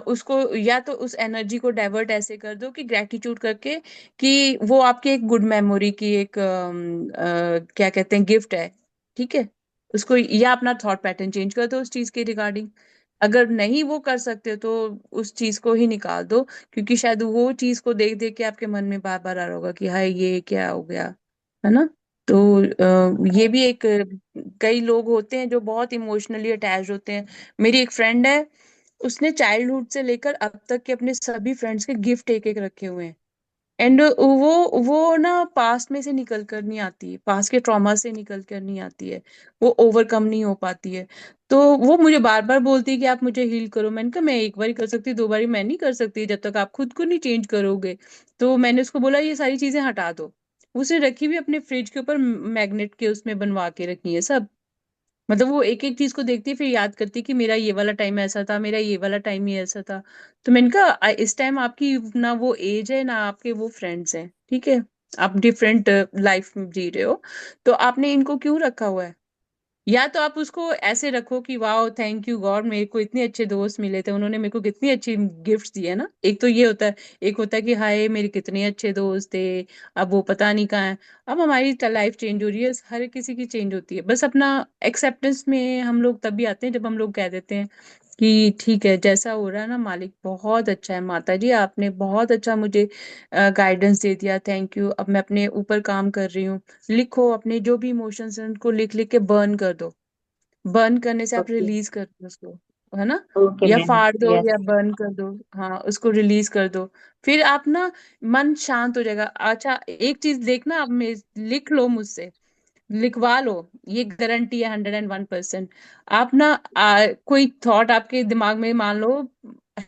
उसको, या तो उस एनर्जी को डाइवर्ट ऐसे कर दो कि ग्रेटिट्यूड करके कि वो आपकी एक गुड मेमोरी की एक क्या कहते हैं, गिफ्ट है। ठीक है? उसको, या अपना थॉट पैटर्न चेंज कर दो उस चीज के रिगार्डिंग। अगर नहीं वो कर सकते हो तो उस चीज को ही निकाल दो, क्योंकि शायद वो चीज को देख देख के आपके मन में बार बार आ रहा होगा कि हाय ये क्या हो गया, है ना? तो ये भी एक कई लोग होते हैं जो बहुत इमोशनली अटैच्ड होते हैं। मेरी एक फ्रेंड है, उसने चाइल्डहुड से लेकर अब तक के अपने सभी फ्रेंड्स के गिफ्ट एक एक रखे हुए हैं। एंड वो ना पास्ट में से निकल कर नहीं आती है, पास्ट के ट्रॉमा से निकल कर नहीं आती है, वो ओवरकम नहीं हो पाती है। तो वो मुझे बार बार बोलती है कि आप मुझे हील करो। मैंने कहा मैं एक बार ही कर सकती, दो बारी मैं नहीं कर सकती जब तक आप खुद को नहीं चेंज करोगे। तो मैंने उसको बोला ये सारी चीजें हटा दो। उसने रखी हुई अपने फ्रिज के ऊपर, मैग्नेट के उसमें बनवा के रखी है सब। मतलब वो एक एक चीज को देखती है, फिर याद करती है कि मेरा ये वाला टाइम ऐसा था, मेरा ये वाला टाइम ही ऐसा था। तो मैंने कहा इस टाइम आपकी ना वो एज है ना आपके वो फ्रेंड्स हैं, ठीक है। आप डिफरेंट लाइफ जी रहे हो, तो आपने इनको क्यों रखा हुआ है? या तो आप उसको ऐसे रखो कि वाह थैंक यू गॉड, मेरे को इतने अच्छे दोस्त मिले थे, उन्होंने मेरे को कितनी अच्छी गिफ्ट्स दिए ना। एक तो ये होता है, एक होता है कि हाय मेरे कितने अच्छे दोस्त थे, अब वो पता नहीं कहाँ है। अब हमारी लाइफ चेंज हो रही है, हर किसी की चेंज होती है। बस अपना एक्सेप्टेंस में हम लोग तभी आते हैं जब हम लोग कह देते हैं कि ठीक है जैसा हो रहा है ना, मालिक बहुत अच्छा है, माता जी आपने बहुत अच्छा मुझे गाइडेंस दे दिया, थैंक यू। अब मैं अपने ऊपर काम कर रही हूँ। लिखो अपने जो भी इमोशंस हैं उनको लिख लिख के बर्न कर दो। बर्न करने से आप ओके। रिलीज कर दो उसको, है ना। ओके या मैम। फाड़ दो यस। या बर्न कर दो, हाँ उसको रिलीज कर दो। फिर आप ना मन शांत हो जाएगा। अच्छा एक चीज देखना, आप में लिख लो मुझसे, लिखवा लो, ये गारंटी है 101%। आप ना कोई थॉट आपके दिमाग में मान लो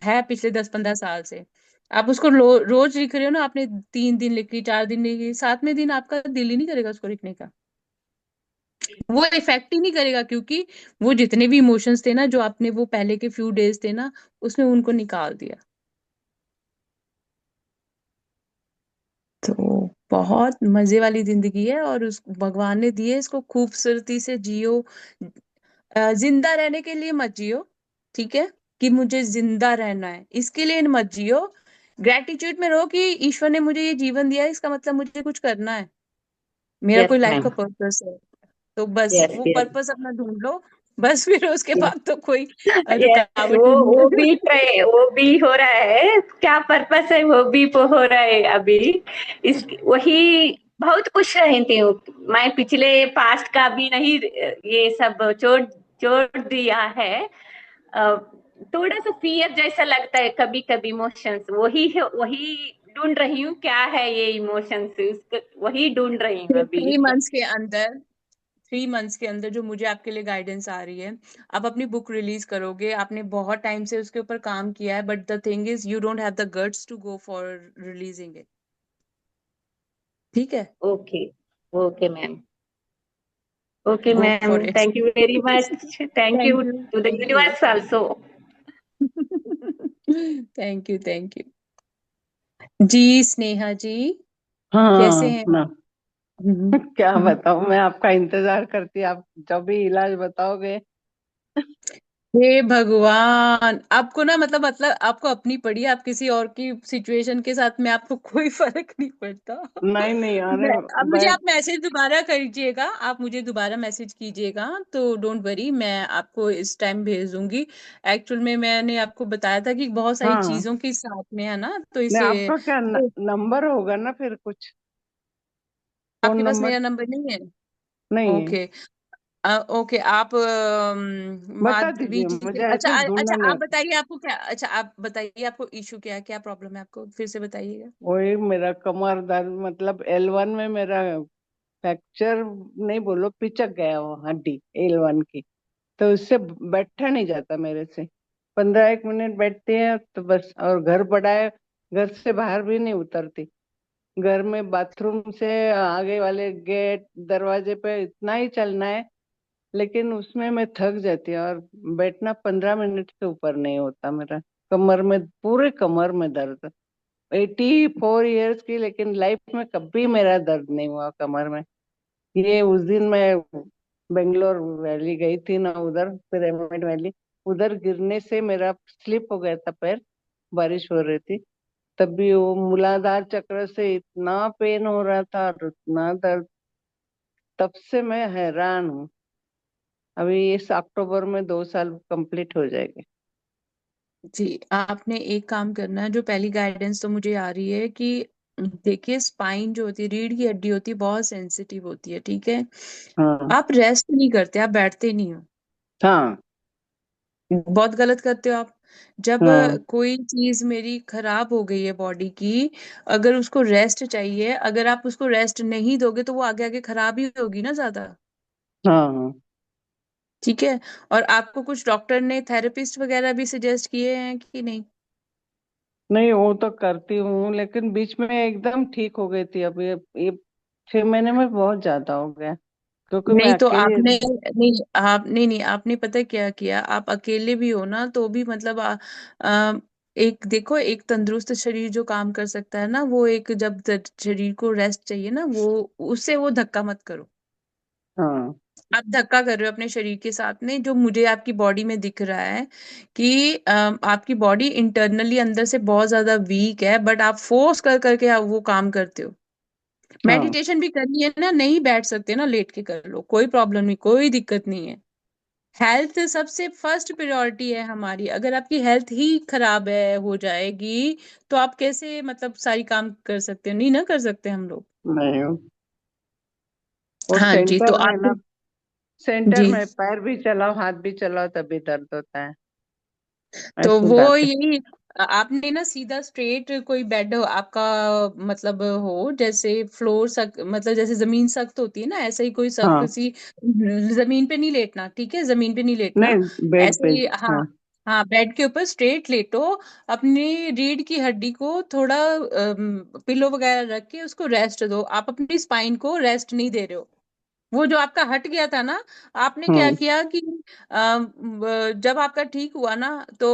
है पिछले 10-15 साल से, आप उसको रोज लिख रहे हो ना, आपने 3 दिन लिखी, 4 दिन लिखी, 7वें दिन आपका दिल ही नहीं करेगा उसको लिखने का। वो इफेक्ट ही नहीं करेगा, क्योंकि वो जितने भी इमोशंस थे ना जो आपने वो पहले के फ्यू डेज थे ना, उसमें उनको निकाल दिया। तो बहुत मजे वाली जिंदगी है, और उस भगवान ने दी है, इसको खूबसूरती से जियो। जिंदा रहने के लिए मत जियो, ठीक है, कि मुझे जिंदा रहना है इसके लिए मत जियो। ग्रेटिट्यूड में रहो कि ईश्वर ने मुझे ये जीवन दिया है, इसका मतलब मुझे कुछ करना है, मेरा कोई यस लाइफ का मैम। पर्पस है। तो बस यस वो यस। पर्पस अपना ढूंढ लो। बस फिर उसके बाद तो कोई यस, रुकावट ही नहीं वो है। भी ट्राई, वो भी हो रहा है, क्या पर्पस है वो भी हो रहा है अभी। इस वही बहुत खुश रही थी मैं, पिछले पास्ट का भी नहीं, ये सब छोड़ छोड़ दिया है। अ, थोड़ा सा फियर जैसा लगता है कभी कभी, इमोशंस वही ढूंढ रही हूँ, क्या है ये इमोशंस, उसको वही ढूंढ रही हूँ फिर अभी। 3 मंथ्स के अंदर जो मुझे आपके लिए गाइडेंस आ रही है, आप अपनी बुक रिलीज करोगे। आपने बहुत टाइम से उसके ऊपर काम किया है, but the thing is you don't have the guts to go for releasing it, ठीक है। Okay. Okay ma'am. Okay, go ma'am. For it. Thank you very much. Thank thank you you, to the thank you. universe also. Thank you, thank you. जी स्नेहा जी, कैसे हाँ हैं ना। आप? हम्म, क्या हम्म। बताऊं, मैं आपका इंतजार करती, आप जब भी इलाज बताओगे। हे भगवान, आपको ना मतलब आपको अपनी पड़ी है, आप किसी और की सिचुएशन के साथ में आपको कोई फर्क नहीं पड़ता। नहीं नहीं, अरे अब मुझे बैठ। आप मैसेज दोबारा कीजिएगा, आप मुझे दोबारा मैसेज कीजिएगा, तो डोंट वरी, मैं आपको इस टाइम भेज दूंगी। एक्चुअल में मैंने आपको बताया था कि बहुत सारी हाँ, चीजों के साथ में है ना, तो नहीं इसे आपका क्या तो नंबर होगा ना फिर कुछ, फोन आपके पास नंबर। मेरा नंबर नहीं है? नहीं है। ओके। ओके, आप बता माधवी दीजिए जी मुझे, से, अच्छा ऐसे अच्छा ढूंढना नहीं आप आता। बताइए आपको क्या, अच्छा आप बताइए आपको इशू क्या है, क्या प्रॉब्लम है आपको, फिर से बताइएगा। वही मेरा कमर दर्द, मतलब L1 में मेरा फ्रैक्चर, नहीं बोलो, पिचक गया वो हड्डी L1 की। तो उससे बैठा नहीं जाता मेरे से। 15 1 मिनट बैठती है तो बस, और घर पड़ा है, घर से बाहर भी नहीं उतरती। घर में बाथरूम से आगे वाले गेट दरवाजे पे इतना ही चलना है, लेकिन उसमें मैं थक जाती हूँ, और बैठना 15 मिनट से ऊपर नहीं होता मेरा। कमर में, पूरे कमर में दर्द। 84 ईयर्स की, लेकिन लाइफ में कभी मेरा दर्द नहीं हुआ कमर में। ये उस दिन मैं बेंगलोर वैली गई थी ना, उधर पिरामिड वैली, उधर गिरने से मेरा स्लिप हो गया था पैर, बारिश हो रही थी। तब भी वो मूलाधार चक्र से इतना पेन हो रहा था और इतना दर्द, तब से मैं हैरान हूँ। अभी इस अक्टूबर में 2 साल कंप्लीट हो जाएंगे। जी, आपने एक काम करना है, जो पहली गाइडेंस तो मुझे आ रही है कि देखिए स्पाइन जो होती है, रीढ़ की हड्डी होती है, बहुत सेंसिटिव होती है, ठीक है। हाँ आप रेस्ट नहीं करते, आप बैठते नहीं हो, हाँ। बहुत गलत करते हो आप। जब हाँ कोई चीज मेरी खराब हो गई है बॉडी की, अगर उसको रेस्ट चाहिए, अगर आप उसको रेस्ट नहीं दोगे तो वो आगे आगे खराब ही होगी ना ज्यादा। हाँ हाँ। ठीक है। और आपको कुछ डॉक्टर ने थेरेपिस्ट वगैरह भी सजेस्ट किए हैं कि नहीं? नहीं, वो तो करती हूँ, लेकिन बीच में एकदम ठीक हो गई थी। अब ये 6 महीने में बहुत ज्यादा हो गया, क्योंकि मैं नहीं तो अकेले। आपने, नहीं आप, नहीं नहीं आपने पता क्या किया, आप अकेले भी हो ना तो भी मतलब एक देखो, एक तंदुरुस्त शरीर जो काम कर सकता है ना, वो एक जब शरीर को रेस्ट चाहिए ना, वो उससे वो धक्का मत करो। हाँ आप धक्का कर रहे हो अपने शरीर के साथ में, जो मुझे आपकी बॉडी में दिख रहा है कि आपकी बॉडी इंटरनली अंदर से बहुत ज्यादा वीक है, बट आप फोर्स कर करके आप वो काम करते हो। हाँ। मेडिटेशन भी करनी है ना, नहीं बैठ सकते ना, लेट के कर लो, कोई प्रॉब्लम नहीं, कोई दिक्कत नहीं है। हेल्थ सबसे फर्स्ट प्रायोरिटी है हमारी। अगर आपकी हेल्थ ही खराब है, हो जाएगी, तो आप कैसे मतलब सारी काम कर सकते हो? नहीं ना कर सकते हम लोग। नहीं, वो हाँ जी, तो सेंटर में आपको, ना, सेंटर जी, में पैर भी चलाओ हाथ भी चलाओ तभी दर्द होता है। तो ऐसे वो जाते। यही, आपने ना सीधा स्ट्रेट कोई बेड आपका मतलब हो, जैसे फ्लोर मतलब जैसे जमीन सख्त होती है ना, ऐसे ही कोई सख्त हाँ। सी जमीन पे नहीं लेटना, ठीक है, जमीन पे नहीं लेटना। नहीं, बेड ऐसे पे। ही, हाँ, हाँ। हाँ, बेड के ऊपर स्ट्रेट लेटो। अपनी रीढ़ की हड्डी को थोड़ा पिलो वगैरह रख के उसको रेस्ट दो। आप अपनी स्पाइन को रेस्ट नहीं दे रहे हो। वो जो आपका हट गया था ना, आपने क्या हम्म किया कि जब आपका ठीक हुआ ना, तो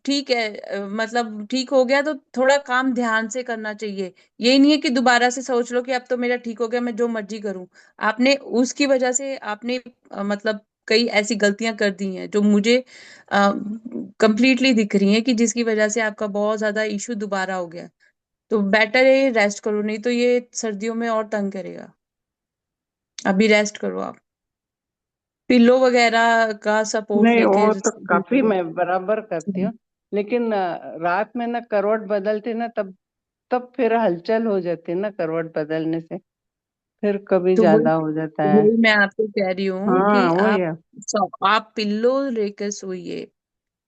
ठीक है, मतलब ठीक हो गया तो थोड़ा काम ध्यान से करना चाहिए। ये नहीं है कि दोबारा से सोच लो कि अब तो मेरा ठीक हो गया, मैं जो मर्जी करूं। आपने उसकी वजह से आपने मतलब कई ऐसी गलतियां कर दी हैं जो मुझे कंप्लीटली दिख रही हैं, कि जिसकी वजह से आपका बहुत ज्यादा इशू दोबारा हो गया। तो बेटर है रेस्ट करो, नहीं तो ये सर्दियों में और तंग करेगा। अभी रेस्ट करो आप, पिल्लो वगैरह का सपोर्ट नहीं, लेके वो तो काफी मैं बराबर करती हूँ, लेकिन रात में ना करवट बदलती ना, तब तब फिर हलचल हो जाती है ना करवट बदलने से, फिर कभी तो वही ज्यादा हो जाता है। वही मैं आपको कह रही हूँ कि हाँ वही आप है। आप पिल्लो लेकर सोइए।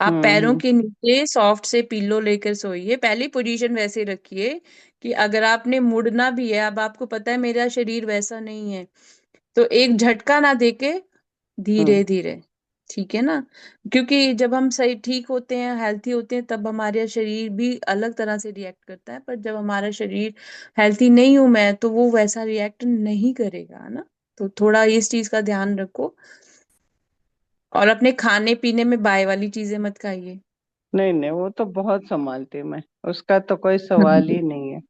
आप पैरों हम्म। के नीचे सॉफ्ट से पिल्लो लेकर सोइए। पहली पोजीशन वैसे रखिए कि अगर आपने मुड़ना भी है, अब आपको पता है मेरा शरीर वैसा नहीं है, तो एक झटका ना देके धीरे हम्म धीरे, ठीक है ना। क्योंकि जब हम सही ठीक होते हैं, हेल्थी होते हैं, तब हमारा शरीर भी अलग तरह से रिएक्ट करता है, पर जब हमारा शरीर हेल्थी नहीं हूं मैं, तो वो वैसा रिएक्ट नहीं करेगा, है ना। तो थोड़ा इस चीज का ध्यान रखो, और अपने खाने पीने में बाय वाली चीजें मत खाइए। नहीं नहीं, वो तो बहुत संभालती हूँ मैं, उसका तो कोई सवाल ही नहीं है।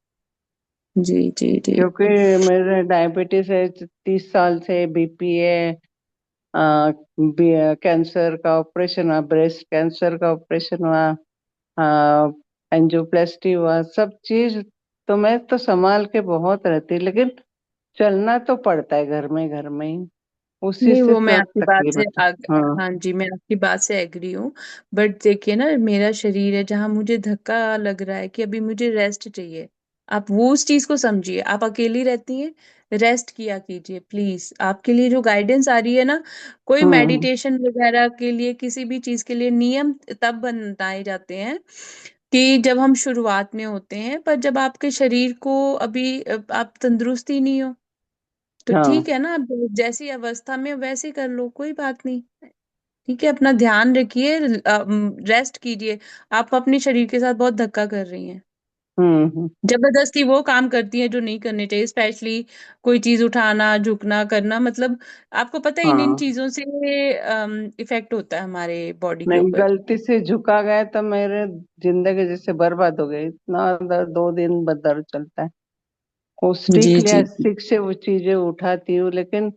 जी जी जी। क्योंकि मेरे डायबिटीज है, 30 साल से बीपी है, कैंसर का ऑपरेशन हुआ, ब्रेस्ट कैंसर का ऑपरेशन हुआ, एंजियोप्लास्टी हुआ, सब चीज। तो मैं तो संभाल के बहुत रहती, लेकिन चलना तो पड़ता है घर में ही, उसी नहीं, से वो मैं सब आपकी बात तकलीफ से होती। हाँ हाँ जी, मैं आपकी बात से एग्री हूँ। बट देखिए ना, मेरा शरीर है जहाँ मुझे धक्का लग रहा है कि अभी मुझे रेस्ट चाहिए, आप वो उस चीज को समझिए। आप अकेली रहती हैं, रेस्ट किया कीजिए प्लीज। आपके लिए जो गाइडेंस आ रही है ना, कोई हम्म मेडिटेशन वगैरह के लिए, किसी भी चीज के लिए नियम तब बनाए जाते हैं कि जब हम शुरुआत में होते हैं, पर जब आपके शरीर को अभी आप तंदुरुस्त ही नहीं हो, तो हाँ। ठीक है ना, आप जैसी अवस्था में वैसे कर लो, कोई बात नहीं। ठीक है, अपना ध्यान रखिए, रेस्ट कीजिए। आप अपने शरीर के साथ बहुत धक्का कर रही हैं, हम्म। जबरदस्ती वो काम करती हैं जो नहीं करने चाहिए, स्पेशली कोई चीज उठाना, झुकना, करना, मतलब आपको पता है इन इन हाँ। चीजों से इफेक्ट होता है हमारे बॉडी के नहीं, ऊपर। गलती से झुका गया तो मेरे जिंदगी जैसे बर्बाद हो गई, इतना दर्द, 2 दिन दर्द चलता है। वो जी स्टिक लिया, जी। स्टिक से वो चीजें उठाती हूँ, लेकिन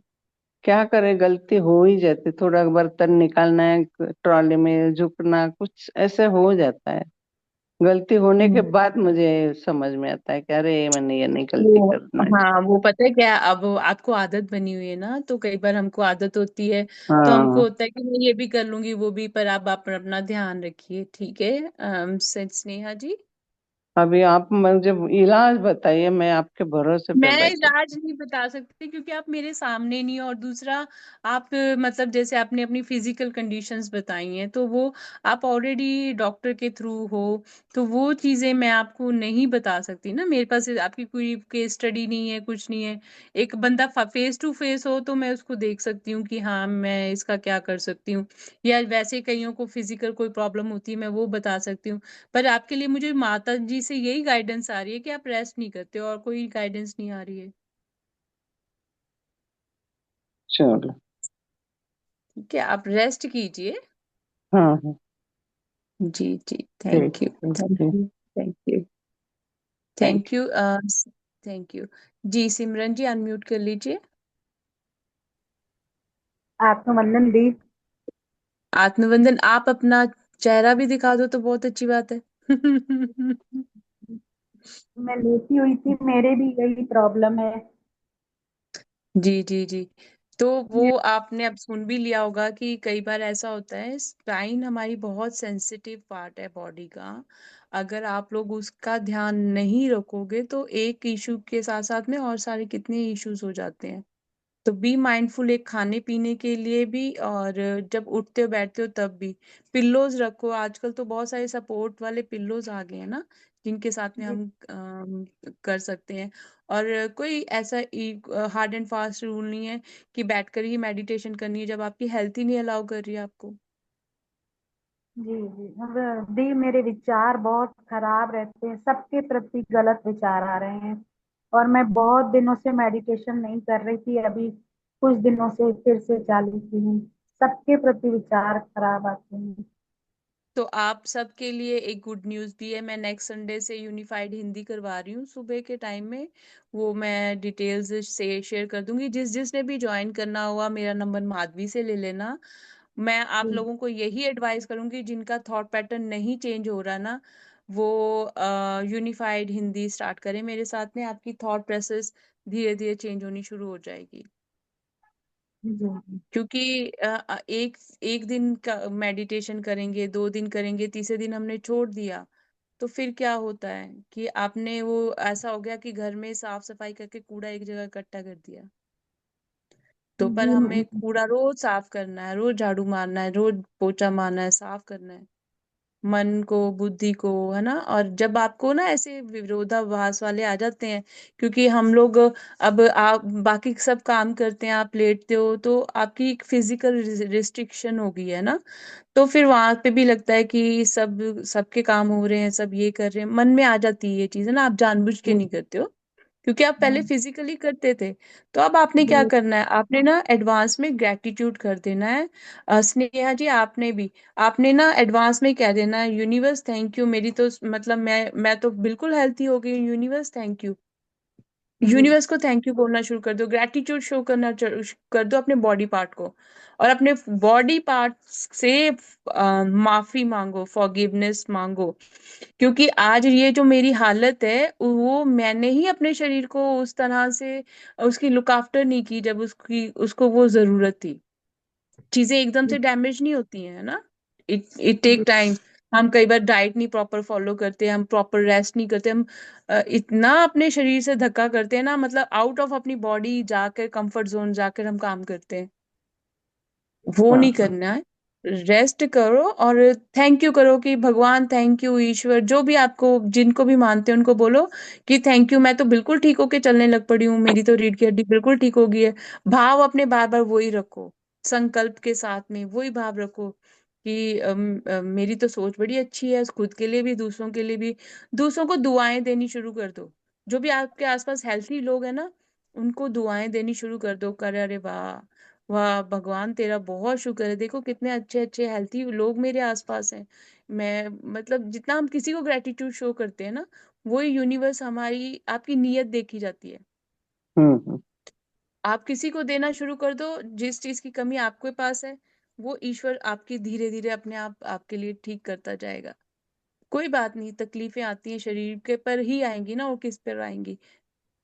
क्या करे, गलती हो ही जाती, थोड़ा बर्तन निकालना है ट्रॉली में, झुकना, कुछ ऐसे हो जाता है। गलती होने के हम्म। बाद मुझे समझ में आता है कि अरे मैंने ये नहीं गलती वो, करना हाँ, चाहिए। वो पता है क्या, अब आपको आदत बनी हुई है ना, तो कई बार हमको आदत होती है, तो हमको हाँ होता है कि मैं ये भी कर लूंगी वो भी, पर आप अपना अपना ध्यान रखिए, ठीक है। स्नेहा जी। अभी आप मुझे इलाज बताइए, मैं आपके भरोसे पे मैं बैठी। इलाज नहीं बता सकती क्योंकि आप मेरे सामने नहीं हो, और दूसरा आप मतलब जैसे आपने अपनी फिजिकल कंडीशंस बताई हैं तो वो आप ऑलरेडी डॉक्टर के थ्रू हो, तो वो चीजें मैं आपको नहीं बता सकती ना। मेरे पास आपकी कोई केस स्टडी नहीं है, कुछ नहीं है। एक बंदा फेस टू फेस हो तो मैं उसको देख सकती हूँ कि हाँ मैं इसका क्या कर सकती हूँ, या वैसे कईयों को फिजिकल कोई प्रॉब्लम होती है मैं वो बता सकती हूँ। पर आपके लिए मुझे माता जी से यही गाइडेंस आ रही है कि आप रेस्ट नहीं करते हो, और कोई गाइडेंस नहीं आ रही है। चलो। ठीक है, आप रेस्ट कीजिए। हाँ हाँ। जी जी, ठीक। Thank you. थैंक ठीक। You. Thank you. Thank thank you. Thank you. जी सिमरन जी अनम्यूट कर लीजिए। आत्मवंदन दी। आत्मवंदन, आप अपना चेहरा भी दिखा दो तो बहुत अच्छी बात है। मैं लेटी हुई थी, मेरे भी यही प्रॉब्लम है। जी जी जी। तो वो आपने अब सुन भी लिया होगा कि कई बार ऐसा होता है, स्पाइन हमारी बहुत सेंसिटिव पार्ट है बॉडी का। अगर आप लोग उसका ध्यान नहीं रखोगे तो एक इशू के साथ साथ में और सारे कितने इश्यूज हो जाते हैं। तो बी माइंडफुल, एक खाने पीने के लिए भी, और जब उठते हो बैठते हो तब भी। पिल्लोज रखो, आजकल तो बहुत सारे सपोर्ट वाले पिल्लोज आ गए हैं ना, जिनके साथ में जी हम कर सकते हैं। और कोई ऐसा हार्ड एंड फास्ट रूल नहीं है कि बैठकर ही मेडिटेशन करनी है जब आपकी हेल्थ ही नहीं अलाउ कर रही है आपको। जी जी। अब दी, मेरे विचार बहुत खराब रहते हैं, सबके प्रति गलत विचार आ रहे हैं। और मैं बहुत दिनों से मेडिटेशन नहीं कर रही थी, अभी कुछ दिनों से फिर से चालू की हूँ। सबके प्रति विचार खराब आते हैं। तो आप सबके लिए एक गुड न्यूज़ भी है, मैं नेक्स्ट संडे से यूनिफाइड हिंदी करवा रही हूँ सुबह के टाइम में। वो मैं डिटेल्स से शेयर कर दूंगी, जिसने भी ज्वाइन करना हुआ मेरा नंबर माधवी से ले लेना। मैं आप जी लोगों को यही एडवाइस करूंगी जिनका थॉट पैटर्न नहीं चेंज हो रहा ना, वो यूनिफाइड हिंदी स्टार्ट करें मेरे साथ में। आपकी थॉट प्रोसेस धीरे धीरे चेंज होनी शुरू हो जाएगी। जी जी। क्योंकि एक एक दिन का मेडिटेशन करेंगे, 2 दिन करेंगे, तीसरे दिन हमने छोड़ दिया, तो फिर क्या होता है कि आपने वो ऐसा हो गया कि घर में साफ सफाई करके कूड़ा एक जगह इकट्ठा कर दिया। तो पर जी हमें कूड़ा रोज साफ करना है, रोज झाड़ू मारना है, रोज पोछा मारना है, साफ करना है मन को, बुद्धि को, है ना। और जब आपको ना ऐसे विरोधाभास वाले आ जाते हैं, क्योंकि हम लोग अब आप बाकी सब काम करते हैं, आप लेटते हो तो आपकी एक फिजिकल रिस्ट्रिक्शन हो गई है ना। तो फिर वहां पे भी लगता है कि सबके काम हो रहे हैं, सब ये कर रहे हैं, मन में आ जाती है ये चीज, है ना। आप जानबूझ के जी नहीं करते हो, क्योंकि आप पहले जी फिजिकली करते थे। तो अब आपने क्या जी करना है, आपने ना एडवांस में ग्रेटिट्यूड कर देना है। स्नेहा जी आपने भी, आपने ना एडवांस में कह देना है, यूनिवर्स थैंक यू, मेरी तो मतलब मैं तो बिल्कुल हेल्थी हो गई, यूनिवर्स थैंक यू। जी यूनिवर्स को थैंक यू बोलना शुरू कर दो, ग्रेटिट्यूड शो करना कर दो अपने बॉडी पार्ट को। और अपने बॉडी पार्ट से माफी मांगो, फॉरगिवनेस मांगो। क्योंकि आज ये जो मेरी हालत है वो मैंने ही अपने शरीर को उस तरह से उसकी लुक आफ्टर नहीं की जब उसको वो जरूरत थी। चीजें एकदम से डैमेज नहीं होती हैं, है ना। इट इट टेक जी टाइम। हम कई बार डाइट नहीं प्रॉपर फॉलो करते, हम प्रॉपर रेस्ट नहीं करते, हम इतना अपने शरीर से धक्का करते हैं ना, मतलब आउट ऑफ अपनी बॉडी जाकर, कंफर्ट जोन जाकर हम काम करते हैं। वो हाँ नहीं हाँ। करना है। रेस्ट करो और थैंक यू करो कि भगवान थैंक यू, ईश्वर जो भी आपको, जिनको भी मानते हैं उनको बोलो कि थैंक यू, मैं तो बिल्कुल ठीक होके चलने लग पड़ी हूँ, मेरी तो रीढ़ की हड्डी बिल्कुल ठीक हो गई है। भाव अपने बार बार वही रखो, संकल्प के साथ में वही भाव रखो कि मेरी तो सोच बड़ी अच्छी है, खुद के लिए भी दूसरों के लिए भी। दूसरों को दुआएं देनी शुरू कर दो, जो भी आपके आसपास हेल्थी लोग हैं ना, उनको दुआएं देनी शुरू कर दो। कर अरे वाह, वाह भगवान तेरा बहुत शुक्र है, देखो कितने अच्छे अच्छे हेल्थी लोग मेरे आसपास हैं। मैं मतलब जितना हम किसी को ग्रेटिट्यूड शो करते हैं ना, वही यूनिवर्स हमारी, आपकी नीयत देखी जाती है। हम्म। आप किसी को देना शुरू कर दो, जिस चीज की कमी आपके पास है वो ईश्वर आपकी धीरे धीरे अपने आप आपके लिए ठीक करता जाएगा। कोई बात नहीं, तकलीफें आती हैं शरीर के पर ही आएंगी ना, और किस पर आएंगी।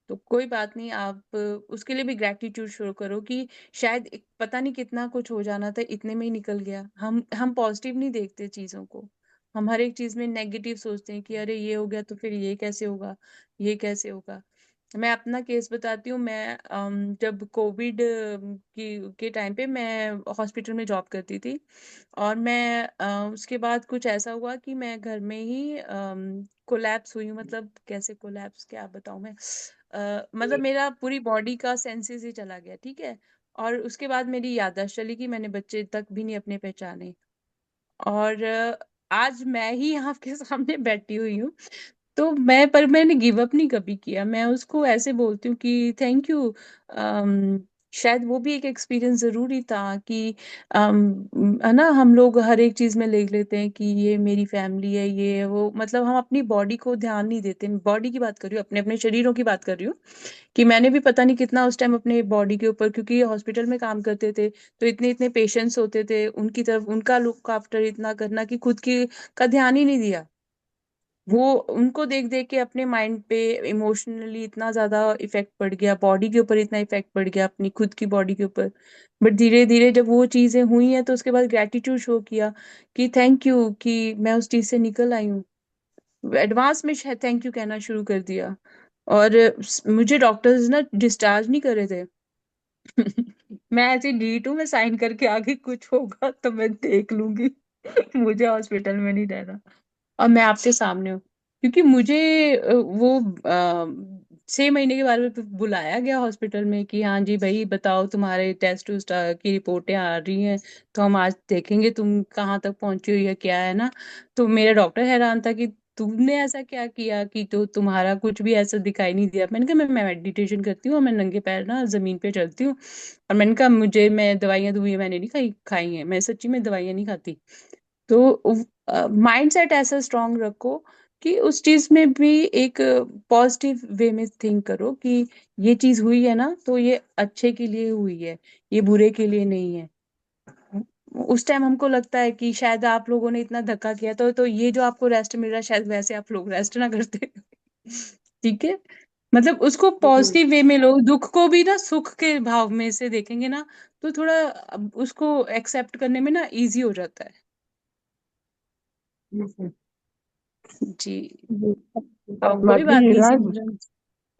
तो कोई बात नहीं, आप उसके लिए भी ग्रेटिट्यूड शो करो कि शायद पता नहीं कितना कुछ हो जाना था, इतने में ही निकल गया। हम पॉजिटिव नहीं देखते चीजों को, हम हर एक चीज में नेगेटिव सोचते हैं कि अरे ये हो गया तो फिर ये कैसे होगा, ये कैसे होगा। मैं अपना केस बताती हूँ। मैं जब कोविड की के टाइम पे मैं हॉस्पिटल में जॉब करती थी, और मैं उसके बाद कुछ ऐसा हुआ कि मैं घर में ही कोलैप्स हुई हूँ। मतलब कैसे कोलैप्स, क्या बताऊँ मैं। मतलब मेरा पूरी बॉडी का सेंसेस ही चला गया, ठीक है। और उसके बाद मेरी याददाश्त चली गई, मैंने बच्चे तक भी नहीं अपने पहचाने। और आज मैं ही आपके सामने बैठी हुई हूँ। तो मैंने गिव अप नहीं कभी किया। मैं उसको ऐसे बोलती हूँ कि थैंक यू। शायद वो भी एक एक्सपीरियंस जरूरी था कि है ना, हम लोग हर एक चीज में ले लेते हैं कि ये मेरी फैमिली है, ये है, वो, मतलब हम अपनी बॉडी को ध्यान नहीं देते। बॉडी की बात कर रही हूँ, अपने अपने शरीरों की बात कर रही हूँ। कि मैंने भी पता नहीं कितना उस टाइम अपने बॉडी के ऊपर, क्योंकि हॉस्पिटल में काम करते थे तो इतने इतने पेशेंट्स होते थे, उनकी तरफ उनका लुक आफ्टर इतना करना कि खुद की का ध्यान ही नहीं दिया। वो उनको देख देख के अपने माइंड पे इमोशनली इतना ज्यादा इफेक्ट पड़ गया, बॉडी के ऊपर इतना इफेक्ट पड़ गया, अपनी खुद की बॉडी के ऊपर। बट धीरे धीरे जब वो चीजें हुई हैं तो उसके बाद ग्रेटिट्यूड शो किया कि थैंक यू कि मैं उस चीज से निकल आई हूँ। एडवांस में शायद थैंक यू कहना शुरू कर दिया। और मुझे डॉक्टर्स ना डिस्चार्ज नहीं कर रहे थे। मैं ऐसी ढीठ हूँ, मैं साइन करके आगे कुछ होगा तो मैं देख लूंगी। मुझे हॉस्पिटल में नहीं रहना। और मैं आपके सामने हूँ, क्योंकि मुझे वो 6 महीने के बारे में बुलाया गया हॉस्पिटल में कि हाँ जी भाई बताओ, तुम्हारे टेस्ट उस्ट की रिपोर्टें आ रही हैं, तो हम आज देखेंगे तुम कहाँ तक पहुंची हुई है, क्या है ना। तो मेरा डॉक्टर हैरान था कि तुमने ऐसा क्या किया कि तो तुम्हारा कुछ भी ऐसा दिखाई नहीं दिया। मैंने कहा मैं मेडिटेशन करती हूँ, मैं नंगे पैर ना जमीन पे चलती हूँ। और मैंने कहा मैं दवाइयाँ दुवाइयाँ मैंने नहीं खाई खाई हैं, मैं सच्ची में दवाइयाँ नहीं खाती। तो माइंड सेट ऐसा स्ट्रांग रखो कि उस चीज में भी एक पॉजिटिव वे में थिंक करो कि ये चीज हुई है ना तो ये अच्छे के लिए हुई है, ये बुरे के लिए नहीं है। उस टाइम हमको लगता है कि शायद आप लोगों ने इतना धक्का किया तो ये जो आपको रेस्ट मिल रहा है शायद वैसे आप लोग रेस्ट ना करते। ठीक है। मतलब उसको हम्म। पॉजिटिव वे में लो, दुख को भी ना सुख के भाव में से देखेंगे ना तो थोड़ा उसको एक्सेप्ट करने में ना इजी हो जाता है। जी जी। जी। कोई बाकी बात नहीं इलाज, सिमरन।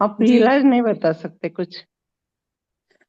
आप जी। इलाज नहीं बता सकते कुछ?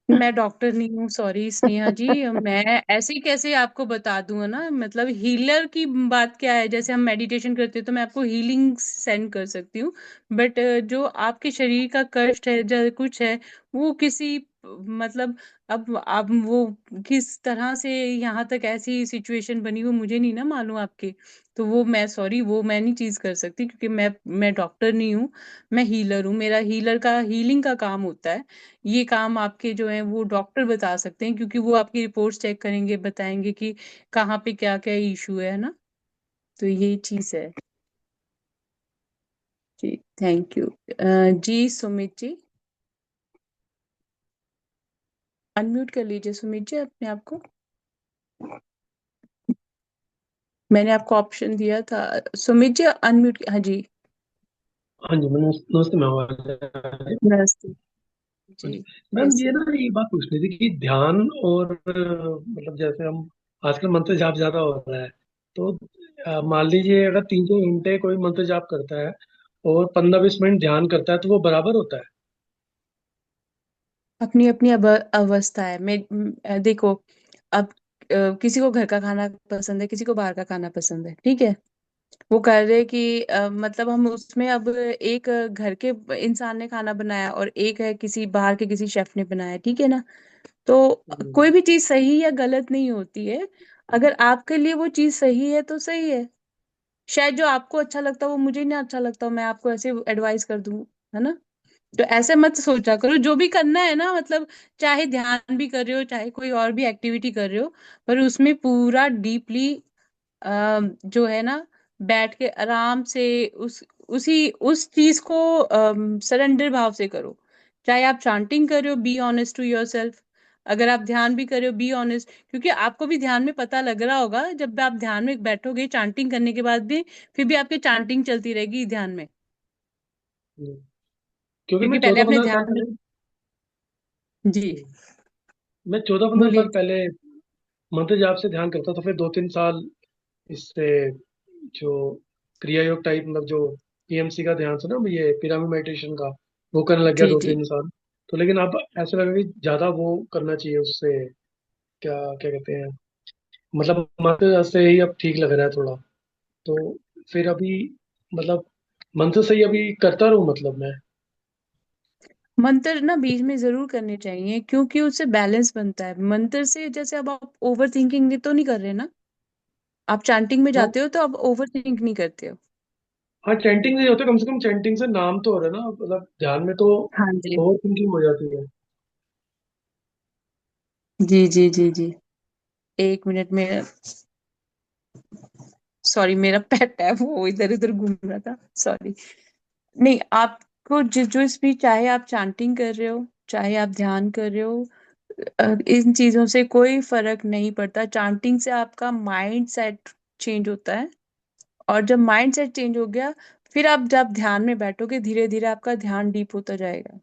मैं डॉक्टर नहीं हूँ, सॉरी स्नेहा जी। मैं ऐसे ही कैसे आपको बता दूंगा ना, मतलब हीलर की बात क्या है, जैसे हम मेडिटेशन करते हैं तो मैं आपको हीलिंग सेंड कर सकती हूँ। बट जो आपके शरीर का कष्ट है, जो कुछ है, वो किसी, मतलब अब वो किस तरह से यहाँ तक ऐसी सिचुएशन बनी वो मुझे नहीं ना मालूम आपके। तो वो मैं सॉरी, वो मैं नहीं चीज कर सकती, क्योंकि मैं डॉक्टर नहीं हूँ। मैं हीलर हूँ, मेरा हीलर का हीलिंग का काम होता है। ये काम आपके जो है वो डॉक्टर बता सकते हैं, क्योंकि वो आपकी रिपोर्ट्स चेक करेंगे, बताएंगे कि कहाँ पे क्या क्या इशू है ना। तो ये चीज है। जी। Thank you. जी सुमित जी, अनम्यूट कर लीजिए सुमित जी अपने आप को। मैंने आपको ऑप्शन दिया था। सुमित जी अनम्यूट, हाँ जी। हाँ जी, मैंने नमस्ते मैम, आवाज आ रही है? नमस्ते हाँ जी। जी मैम, ये कैसे? ना ये बात पूछनी थी कि ध्यान और मतलब जैसे हम आजकल मंत्र जाप ज्यादा हो रहा है, तो मान लीजिए अगर 3 4 घंटे कोई मंत्र जाप करता है और 15 20 मिनट ध्यान करता है तो वो बराबर होता है? अपनी अपनी अवस्था है। देखो, अब किसी को घर का खाना पसंद है, किसी को बाहर का खाना पसंद है, ठीक है। वो कर रहे कि मतलब हम उसमें अब एक घर के इंसान ने खाना बनाया और एक है किसी बाहर के किसी शेफ ने बनाया, ठीक है ना। तो कोई हम्म, भी चीज सही या गलत नहीं होती है। अगर आपके लिए वो चीज सही है तो सही है। शायद जो आपको अच्छा लगता है वो मुझे नहीं अच्छा लगता, मैं आपको ऐसे एडवाइस कर दूं, है ना। तो ऐसे मत सोचा करो, जो भी करना है ना, मतलब चाहे ध्यान भी कर रहे हो चाहे कोई और भी एक्टिविटी कर रहे हो, पर उसमें पूरा डीपली जो है ना, बैठ के आराम से उस चीज को सरेंडर भाव से करो। चाहे आप चांटिंग कर रहे हो, be honest to yourself. अगर आप ध्यान भी कर रहे हो, बी ऑनेस्ट, क्योंकि आपको भी ध्यान में पता लग रहा होगा, जब आप ध्यान में बैठोगे चांटिंग करने के बाद भी, फिर भी आपकी चांटिंग चलती रहेगी ध्यान में। हम्म। क्योंकि क्योंकि मैं पहले चौदह अपने पंद्रह साल ध्यान में। पहले जी। मैं 14 15 साल बोलिए। पहले मंत्र जाप से ध्यान करता था, फिर 2 3 साल इससे जो क्रिया योग टाइप, मतलब जो पीएमसी का ध्यान से ना, ये पिरामिड मेडिटेशन का वो करने लग गया जी दो जी। तीन साल। तो लेकिन अब ऐसा लगा कि ज्यादा वो करना चाहिए उससे, क्या क्या कहते हैं, मतलब मंत्र से ही अब ठीक लग रहा है थोड़ा। तो फिर अभी मतलब मंत्र से ही अभी करता रहूं मतलब मैं। मंत्र ना बीच में जरूर करने चाहिए, क्योंकि उससे बैलेंस बनता है मंत्र से। जैसे अब आप ओवर थिंकिंग तो नहीं कर रहे ना, आप चांटिंग में हाँ जाते हो तो आप ओवर थिंक नहीं करते हो। हाँ, चैंटिंग नहीं होता, कम से कम चैंटिंग से नाम तो हो रहा है ना, मतलब ध्यान में तो हाँ जी ओवर थिंकिंग हो जाती है। जी जी जी जी। एक मिनट में, सॉरी मेरा पेट है वो इधर उधर घूम रहा था, सॉरी। नहीं, आपको जो स्पीच, चाहे आप चांटिंग कर रहे हो चाहे आप ध्यान कर रहे हो, इन चीजों से कोई फर्क नहीं पड़ता। चांटिंग से आपका माइंड सेट चेंज होता है, और जब माइंड सेट चेंज हो गया, फिर आप जब ध्यान में बैठोगे धीरे धीरे आपका ध्यान डीप होता जाएगा।